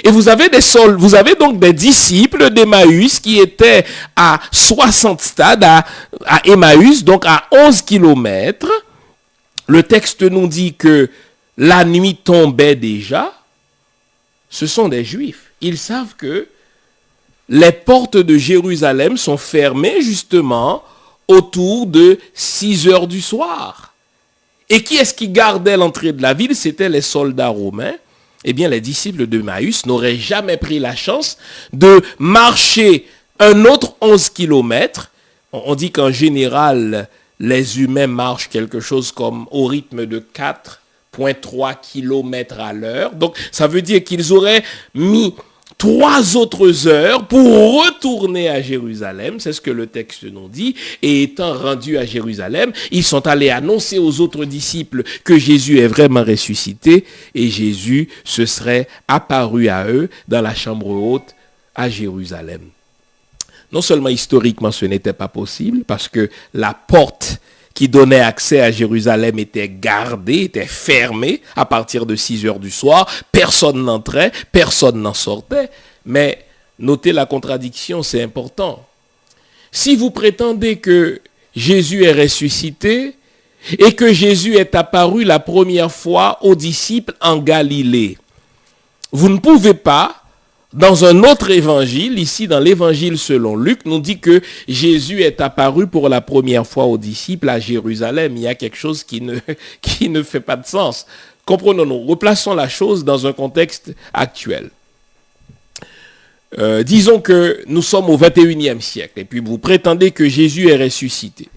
Et vous avez donc des disciples d'Emmaüs qui étaient à 60 stades à Emmaüs, donc à 11 kilomètres. Le texte nous dit que la nuit tombait déjà. Ce sont des Juifs. Ils savent que les portes de Jérusalem sont fermées justement autour de 6 heures du soir. Et qui est-ce qui gardait l'entrée de la ville? C'était les soldats romains. Eh bien, les disciples d'Emmaüs n'auraient jamais pris la chance de marcher un autre 11 kilomètres. On dit qu'en général, les humains marchent quelque chose comme au rythme de 4,3 km à l'heure. Donc, ça veut dire qu'ils auraient mis 3 autres heures pour retourner à Jérusalem, c'est ce que le texte nous dit, et étant rendus à Jérusalem, ils sont allés annoncer aux autres disciples que Jésus est vraiment ressuscité, et Jésus se serait apparu à eux dans la chambre haute à Jérusalem. Non seulement historiquement ce n'était pas possible, parce que la porte qui donnait accès à Jérusalem était gardée, était fermée à partir de 6 heures du soir. Personne n'entrait, personne n'en sortait. Mais notez la contradiction, c'est important. Si vous prétendez que Jésus est ressuscité et que Jésus est apparu la première fois aux disciples en Galilée, vous ne pouvez pas, dans un autre évangile, ici dans l'évangile selon Luc, nous dit que Jésus est apparu pour la première fois aux disciples à Jérusalem. Il y a quelque chose qui ne fait pas de sens. Comprenons-nous, replaçons la chose dans un contexte actuel. Disons que nous sommes au 21e siècle et puis vous prétendez que Jésus est ressuscité.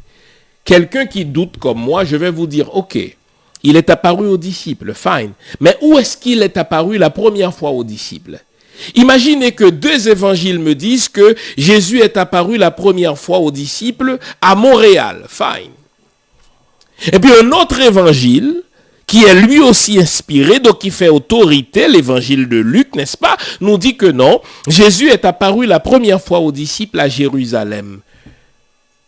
Quelqu'un qui doute comme moi, je vais vous dire, ok, il est apparu aux disciples, fine. Mais où est-ce qu'il est apparu la première fois aux disciples? Imaginez que 2 évangiles me disent que Jésus est apparu la première fois aux disciples à Montréal. Fine. Et puis un autre évangile qui est lui aussi inspiré, donc qui fait autorité, l'évangile de Luc, n'est-ce pas, nous dit que non, Jésus est apparu la première fois aux disciples à Jérusalem.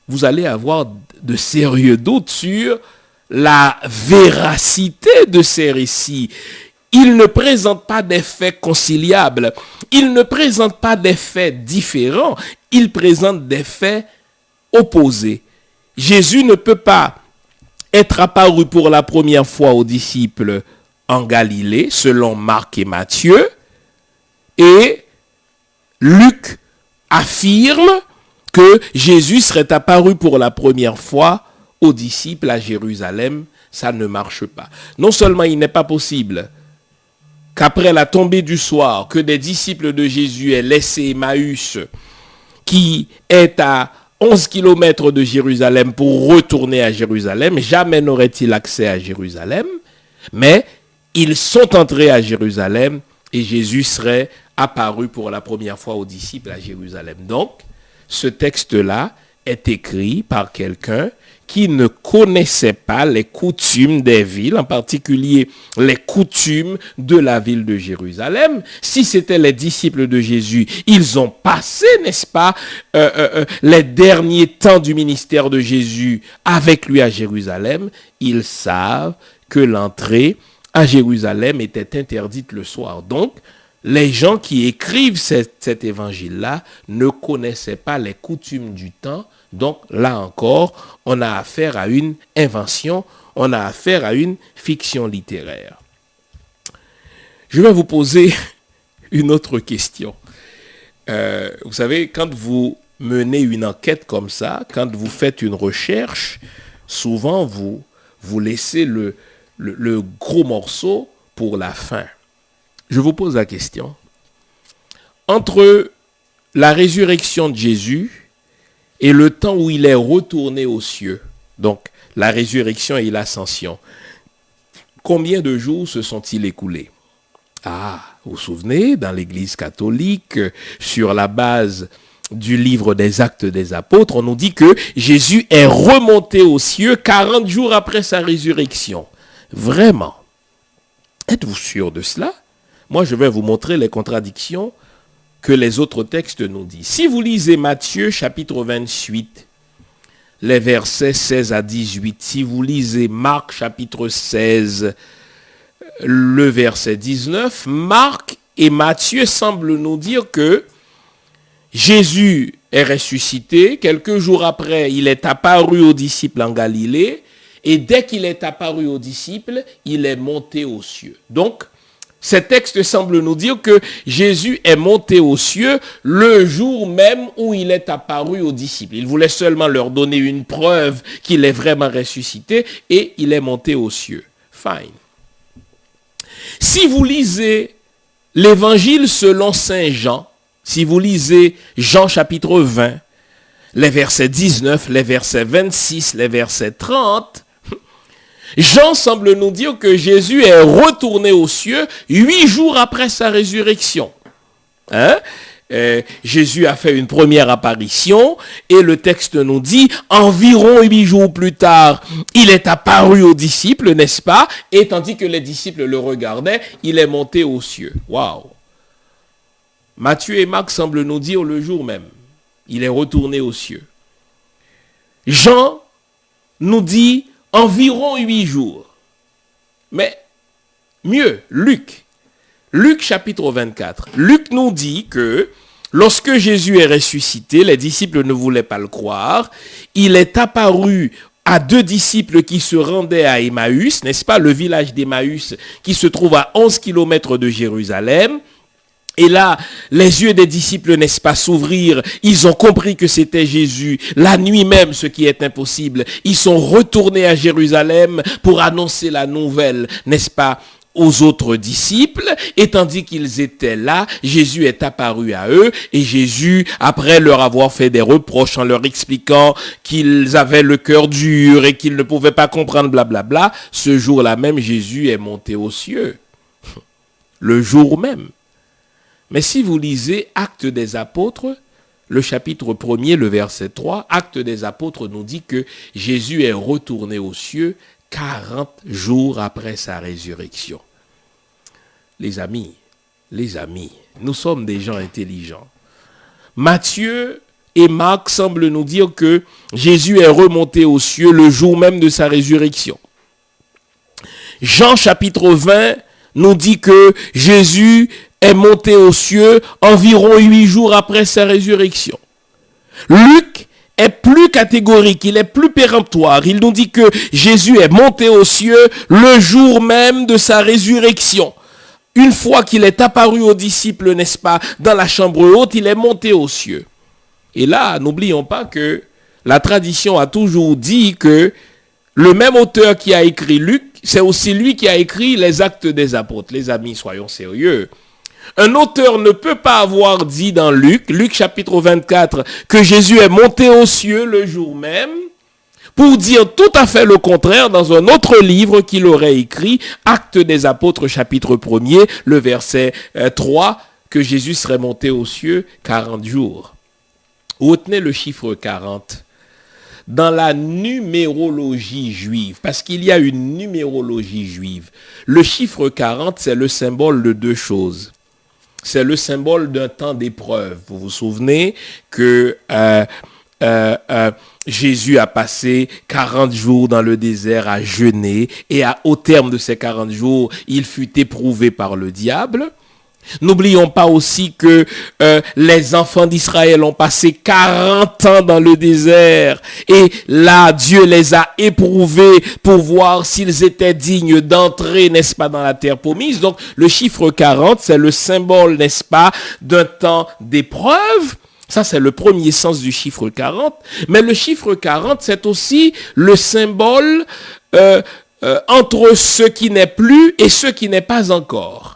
Vous allez avoir de sérieux doutes sur la véracité de ces récits. Il ne présente pas des faits conciliables. Il ne présente pas des faits différents. Il présente des faits opposés. Jésus ne peut pas être apparu pour la première fois aux disciples en Galilée, selon Marc et Matthieu. Et Luc affirme que Jésus serait apparu pour la première fois aux disciples à Jérusalem. Ça ne marche pas. Non seulement il n'est pas possible qu'après la tombée du soir, que des disciples de Jésus aient laissé Emmaüs, qui est à 11 kilomètres de Jérusalem, pour retourner à Jérusalem. Jamais n'aurait-il accès à Jérusalem, mais ils sont entrés à Jérusalem et Jésus serait apparu pour la première fois aux disciples à Jérusalem. Donc, ce texte-là est écrit par quelqu'un qui ne connaissaient pas les coutumes des villes, en particulier les coutumes de la ville de Jérusalem. Si c'était les disciples de Jésus, ils ont passé, n'est-ce pas, les derniers temps du ministère de Jésus avec lui à Jérusalem. Ils savent que l'entrée à Jérusalem était interdite le soir. Donc, les gens qui écrivent cet évangile-là ne connaissaient pas les coutumes du temps. Donc, là encore, on a affaire à une invention, on a affaire à une fiction littéraire. Je vais vous poser une autre question. Vous savez, quand vous menez une enquête comme ça, quand vous faites une recherche, souvent vous laissez le gros morceau pour la fin. Je vous pose la question. Entre la résurrection de Jésus et le temps où il est retourné aux cieux, donc la résurrection et l'ascension, combien de jours se sont-ils écoulés? Ah, vous vous souvenez, dans l'Église catholique, sur la base du livre des Actes des Apôtres, on nous dit que Jésus est remonté aux cieux 40 jours après sa résurrection. Vraiment? Êtes-vous sûr de cela? Moi, je vais vous montrer les contradictions que les autres textes nous disent. Si vous lisez Matthieu chapitre 28, les versets 16 à 18, si vous lisez Marc chapitre 16, le verset 19, Marc et Matthieu semblent nous dire que Jésus est ressuscité. Quelques jours après, il est apparu aux disciples en Galilée. Et dès qu'il est apparu aux disciples, il est monté aux cieux. Donc, ces textes semblent nous dire que Jésus est monté aux cieux le jour même où il est apparu aux disciples. Il voulait seulement leur donner une preuve qu'il est vraiment ressuscité et il est monté aux cieux. Fine. Si vous lisez l'évangile selon Saint Jean, si vous lisez Jean chapitre 20, les versets 19, les versets 26, les versets 30, Jean semble nous dire que Jésus est retourné aux cieux 8 jours après sa résurrection. Jésus a fait une première apparition et le texte nous dit environ 8 jours plus tard, il est apparu aux disciples, n'est-ce pas? Et tandis que les disciples le regardaient, il est monté aux cieux. Waouh! Matthieu et Marc semblent nous dire le jour même, il est retourné aux cieux. Jean nous dit environ 8 jours. Mais mieux, Luc chapitre 24. Luc nous dit que lorsque Jésus est ressuscité, les disciples ne voulaient pas le croire. Il est apparu à 2 disciples qui se rendaient à Emmaüs, n'est-ce pas, le village d'Emmaüs qui se trouve à 11 kilomètres de Jérusalem. Et là, les yeux des disciples, n'est-ce pas, s'ouvrirent. Ils ont compris que c'était Jésus. La nuit même, ce qui est impossible. Ils sont retournés à Jérusalem pour annoncer la nouvelle, n'est-ce pas, aux autres disciples. Et tandis qu'ils étaient là, Jésus est apparu à eux. Et Jésus, après leur avoir fait des reproches en leur expliquant qu'ils avaient le cœur dur et qu'ils ne pouvaient pas comprendre, blablabla, ce jour-là même, Jésus est monté aux cieux. Le jour même. Mais si vous lisez Actes des Apôtres, le chapitre 1er, le verset 3, Actes des Apôtres nous dit que Jésus est retourné aux cieux 40 jours après sa résurrection. Les amis, nous sommes des gens intelligents. Matthieu et Marc semblent nous dire que Jésus est remonté aux cieux le jour même de sa résurrection. Jean chapitre 20 nous dit que Jésus est monté aux cieux environ 8 jours après sa résurrection. Luc est plus catégorique, il est plus péremptoire. Il nous dit que Jésus est monté aux cieux le jour même de sa résurrection. Une fois qu'il est apparu aux disciples, n'est-ce pas, dans la chambre haute, il est monté aux cieux. Et là, n'oublions pas que la tradition a toujours dit que le même auteur qui a écrit Luc, c'est aussi lui qui a écrit les Actes des Apôtres. Les amis, soyons sérieux. Un auteur ne peut pas avoir dit dans Luc chapitre 24, que Jésus est monté aux cieux le jour même, pour dire tout à fait le contraire dans un autre livre qu'il aurait écrit, Actes des Apôtres chapitre 1er, le verset 3, que Jésus serait monté aux cieux 40 jours. Retenez le chiffre 40. dans la numérologie juive, parce qu'il y a une numérologie juive. Le chiffre 40, c'est le symbole de deux choses. C'est le symbole d'un temps d'épreuve. Vous vous souvenez que Jésus a passé 40 jours dans le désert à jeûner et au terme de ces 40 jours, il fut éprouvé par le diable. N'oublions pas aussi que les enfants d'Israël ont passé 40 ans dans le désert et là, Dieu les a éprouvés pour voir s'ils étaient dignes d'entrer, n'est-ce pas, dans la terre promise. Donc, le chiffre 40, c'est le symbole, n'est-ce pas, d'un temps d'épreuve. Ça, c'est le premier sens du chiffre 40. Mais le chiffre 40, c'est aussi le symbole entre ce qui n'est plus et ce qui n'est pas encore.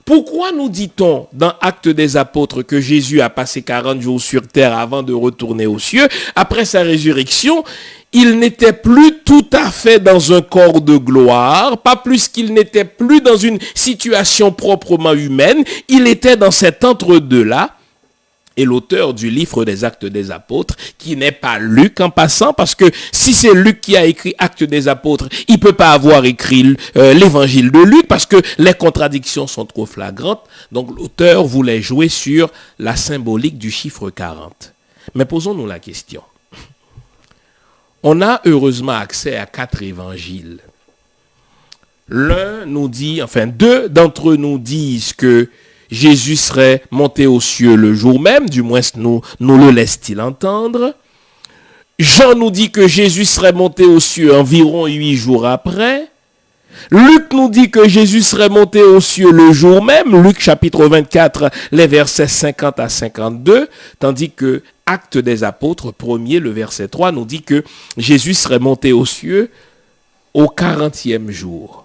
Pourquoi nous dit-on dans Actes des Apôtres que Jésus a passé 40 jours sur terre avant de retourner aux cieux? Après sa résurrection, il n'était plus tout à fait dans un corps de gloire, pas plus qu'il n'était plus dans une situation proprement humaine. Il était dans cet entre-deux-là. Et l'auteur du livre des Actes des Apôtres, qui n'est pas Luc en passant, parce que si c'est Luc qui a écrit Actes des Apôtres, il ne peut pas avoir écrit l'évangile de Luc, parce que les contradictions sont trop flagrantes. Donc l'auteur voulait jouer sur la symbolique du chiffre 40. Mais posons-nous la question. On a heureusement accès à 4 évangiles. L'un nous dit, enfin 2 d'entre eux nous disent que Jésus serait monté aux cieux le jour même, du moins nous le laisse-t-il entendre. Jean nous dit que Jésus serait monté aux cieux environ 8 jours après. Luc nous dit que Jésus serait monté aux cieux le jour même, Luc chapitre 24, les versets 50 à 52, tandis que Actes des Apôtres, premier, le verset 3, nous dit que Jésus serait monté aux cieux au 40e jour.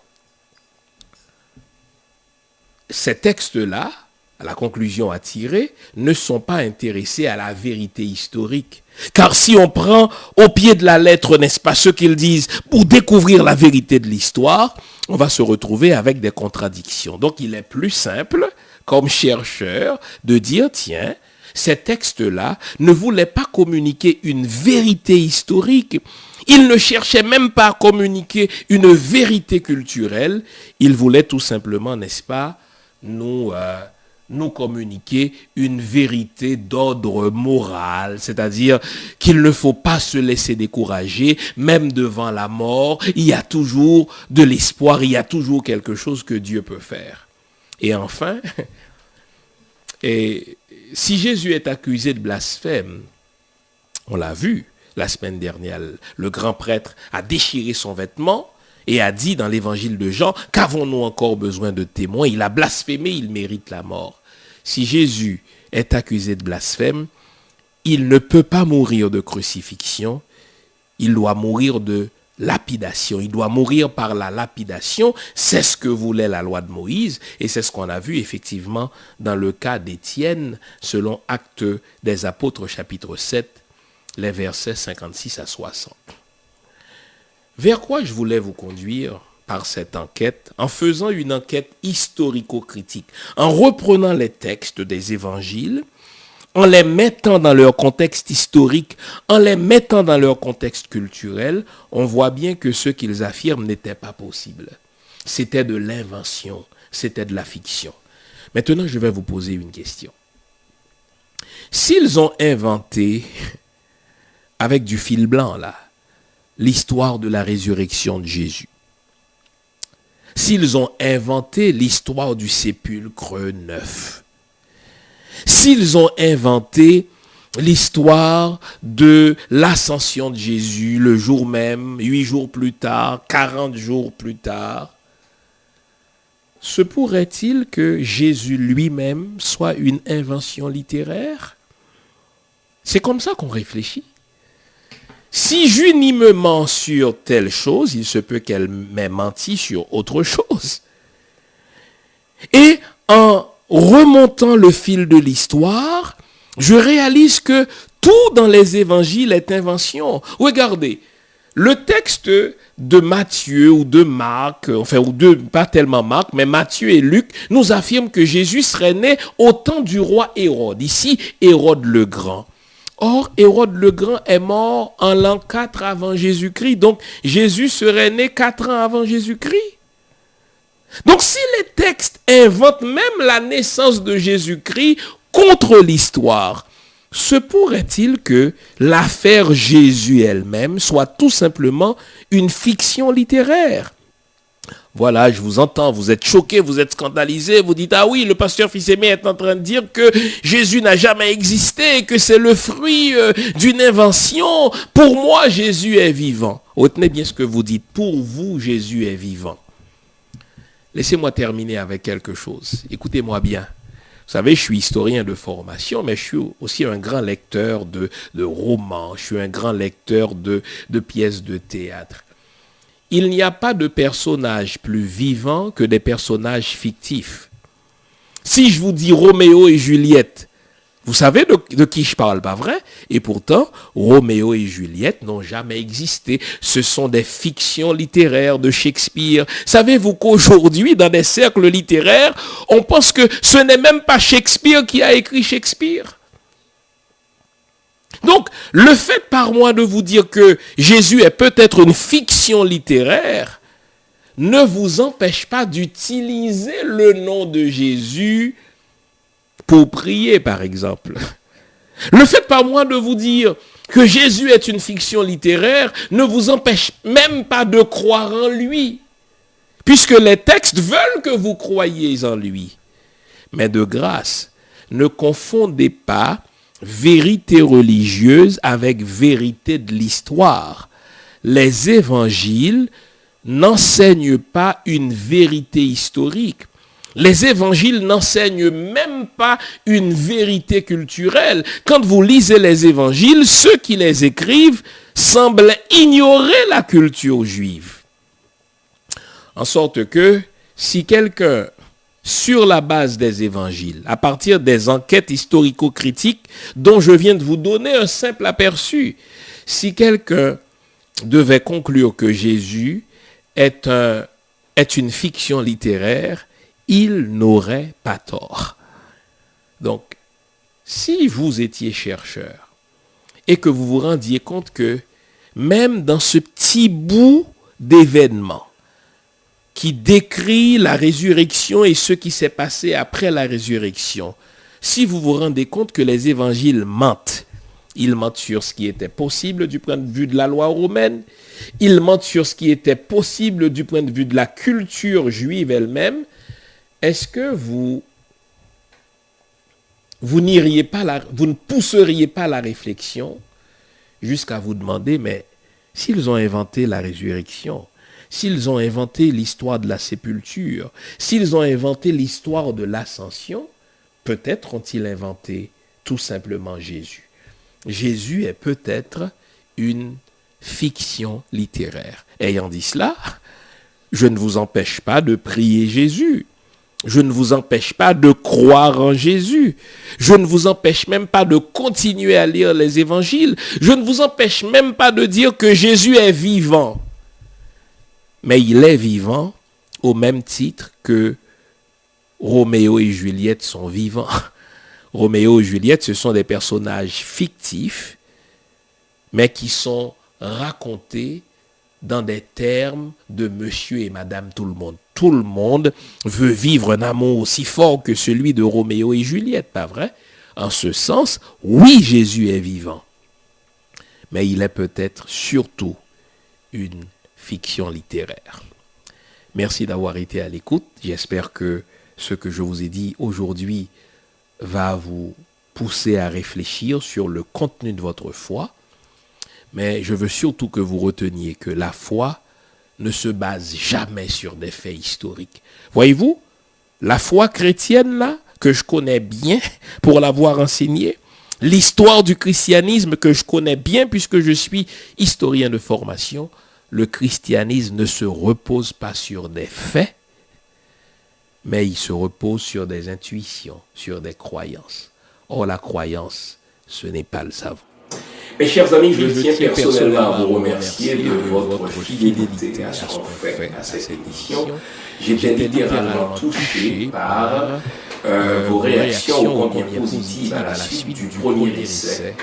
Ces textes-là, à la conclusion à tirer, ne sont pas intéressés à la vérité historique. Car si on prend au pied de la lettre, n'est-ce pas, ce qu'ils disent pour découvrir la vérité de l'histoire, on va se retrouver avec des contradictions. Donc il est plus simple, comme chercheur, de dire, tiens, ces textes-là ne voulaient pas communiquer une vérité historique. Ils ne cherchaient même pas à communiquer une vérité culturelle. Ils voulaient tout simplement, n'est-ce pas, nous communiquer une vérité d'ordre moral, c'est-à-dire qu'il ne faut pas se laisser décourager, même devant la mort, il y a toujours de l'espoir, il y a toujours quelque chose que Dieu peut faire. Et enfin, si Jésus est accusé de blasphème, on l'a vu la semaine dernière, le grand prêtre a déchiré son vêtement, et a dit dans l'évangile de Jean, qu'avons-nous encore besoin de témoins? Il a blasphémé, il mérite la mort. Si Jésus est accusé de blasphème, il ne peut pas mourir de crucifixion, il doit mourir de lapidation. Il doit mourir par la lapidation. C'est ce que voulait la loi de Moïse et c'est ce qu'on a vu effectivement dans le cas d'Étienne, selon Actes des Apôtres chapitre 7, les versets 56 à 60. Vers quoi je voulais vous conduire par cette enquête? En faisant une enquête historico-critique, en reprenant les textes des évangiles, en les mettant dans leur contexte historique, en les mettant dans leur contexte culturel, on voit bien que ce qu'ils affirment n'était pas possible. C'était de l'invention, c'était de la fiction. Maintenant, je vais vous poser une question. S'ils ont inventé, avec du fil blanc là, l'histoire de la résurrection de Jésus. S'ils ont inventé l'histoire du sépulcre neuf. S'ils ont inventé l'histoire de l'ascension de Jésus le jour même, 8 jours plus tard, 40 jours plus tard, se pourrait-il que Jésus lui-même soit une invention littéraire? C'est comme ça qu'on réfléchit. Si Junie me ment sur telle chose, il se peut qu'elle m'ait menti sur autre chose. Et en remontant le fil de l'histoire, je réalise que tout dans les évangiles est invention. Regardez, le texte de Matthieu ou de Marc, pas tellement Marc, mais Matthieu et Luc, nous affirment que Jésus serait né au temps du roi Hérode. Ici, Hérode le Grand. Or, Hérode le Grand est mort en l'an 4 avant Jésus-Christ. Donc, Jésus serait né 4 ans avant Jésus-Christ. Donc, si les textes inventent même la naissance de Jésus-Christ contre l'histoire, se pourrait-il que l'affaire Jésus elle-même soit tout simplement une fiction littéraire? Voilà, je vous entends, vous êtes choqués, vous êtes scandalisés, vous dites, ah oui, le pasteur Fils-Aimé est en train de dire que Jésus n'a jamais existé, que c'est le fruit d'une invention. Pour moi, Jésus est vivant. Retenez bien ce que vous dites, pour vous, Jésus est vivant. Laissez-moi terminer avec quelque chose. Écoutez-moi bien. Vous savez, je suis historien de formation, mais je suis aussi un grand lecteur de romans, je suis un grand lecteur de pièces de théâtre. Il n'y a pas de personnage plus vivant que des personnages fictifs. Si je vous dis Roméo et Juliette, vous savez de qui je parle, pas vrai? Et pourtant, Roméo et Juliette n'ont jamais existé. Ce sont des fictions littéraires de Shakespeare. Savez-vous qu'aujourd'hui, dans des cercles littéraires, on pense que ce n'est même pas Shakespeare qui a écrit Shakespeare? Donc, le fait par moi de vous dire que Jésus est peut-être une fiction littéraire ne vous empêche pas d'utiliser le nom de Jésus pour prier, par exemple. Le fait par moi de vous dire que Jésus est une fiction littéraire ne vous empêche même pas de croire en lui, puisque les textes veulent que vous croyiez en lui. Mais de grâce, ne confondez pas vérité religieuse avec vérité de l'histoire. Les évangiles n'enseignent pas une vérité historique. Les évangiles n'enseignent même pas une vérité culturelle. Quand vous lisez les évangiles, ceux qui les écrivent semblent ignorer la culture juive. En sorte que si quelqu'un, sur la base des évangiles, à partir des enquêtes historico-critiques dont je viens de vous donner un simple aperçu, si quelqu'un devait conclure que Jésus est une fiction littéraire, il n'aurait pas tort. Donc, si vous étiez chercheur et que vous vous rendiez compte que même dans ce petit bout d'événement qui décrit la résurrection et ce qui s'est passé après la résurrection, si vous vous rendez compte que les évangiles mentent, ils mentent sur ce qui était possible du point de vue de la loi romaine, ils mentent sur ce qui était possible du point de vue de la culture juive elle-même, est-ce que vous ne pousseriez pas la réflexion jusqu'à vous demander, mais s'ils ont inventé la résurrection, s'ils ont inventé l'histoire de la sépulture, s'ils ont inventé l'histoire de l'ascension, peut-être ont-ils inventé tout simplement Jésus. Jésus est peut-être une fiction littéraire. Ayant dit cela, je ne vous empêche pas de prier Jésus. Je ne vous empêche pas de croire en Jésus. Je ne vous empêche même pas de continuer à lire les évangiles. Je ne vous empêche même pas de dire que Jésus est vivant. Mais il est vivant au même titre que Roméo et Juliette sont vivants. Roméo et Juliette, ce sont des personnages fictifs, mais qui sont racontés dans des termes de monsieur et madame tout le monde. Tout le monde veut vivre un amour aussi fort que celui de Roméo et Juliette, pas vrai? En ce sens, oui, Jésus est vivant. Mais il est peut-être surtout une fiction littéraire. Merci d'avoir été à l'écoute. J'espère que ce que je vous ai dit aujourd'hui va vous pousser à réfléchir sur le contenu de votre foi. Mais je veux surtout que vous reteniez que la foi ne se base jamais sur des faits historiques. Voyez-vous, la foi chrétienne, là, que je connais bien pour l'avoir enseignée, l'histoire du christianisme que je connais bien puisque je suis historien de formation, le christianisme ne se repose pas sur des faits, mais il se repose sur des intuitions, sur des croyances. Or, la croyance, ce n'est pas le savoir. Mes chers amis, je tiens personnellement à vous remercier de votre fidélité à ce qu'on fait à cette émission. J'étais littéralement touché par vos réactions au combien positives à la suite du premier essai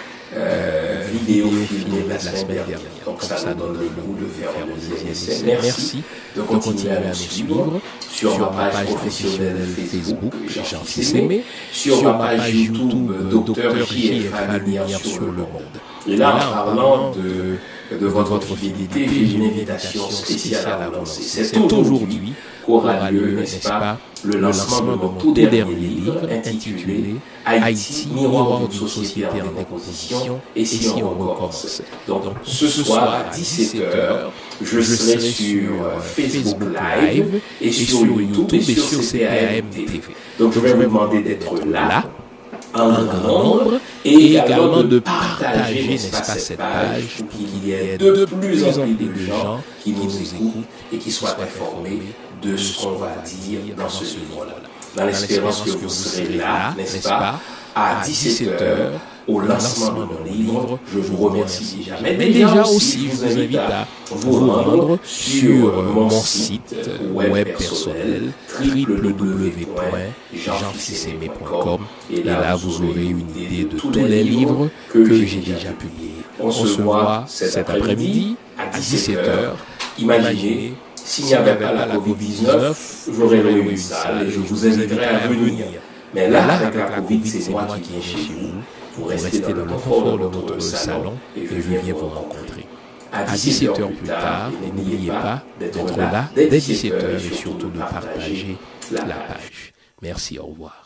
vidéo filmée de la semaine dernière. Donc ça donne le goût de faire un deuxième essai. Merci de continuer à nous suivre sur ma page professionnelle Facebook, Jean-Fils Aimé, sur ma page YouTube, Docteur JFA Lumière sur le monde. Et là, en parlant de votre fidélité, j'ai une invitation spéciale à vous lancer. C'est aujourd'hui qu'aura lieu, n'est-ce pas, le lancement de mon tout dernier livre intitulé Haïti, miroir d'une société en décomposition, et si on recommence. Donc, ce soir à 17h, je serai sur Facebook Live et sur YouTube et sur CPAM TV. Donc, je vais vous demander d'être là, en grand nombre, et également de partager, n'est-ce pas, cette page pour qu'il y ait de plus en plus de gens qui nous écoutent et qui soient informés de ce qu'on va dire dans ce livre-là. Dans l'espérance que vous serez là, n'est-ce pas, à 17h, au lancement de mon livre, je vous remercie déjà. Mais déjà aussi, je vous invite à vous rendre sur mon site web personnel www.jeanfilsaimé.com et là, vous aurez une idée de tous les livres que j'ai déjà publiés. On se voit cet après-midi à 17h. Imaginez, s'il n'y avait pas la Covid-19, j'aurais loué une salle et je vous inviterai à venir. Mais là, avec la Covid, c'est moi qui viens chez vous. Vous restez dans le confort de votre salon et je viens vous rencontrer. À 17h plus tard, n'oubliez pas d'être là dès 17h et surtout de partager la page. Merci, au revoir.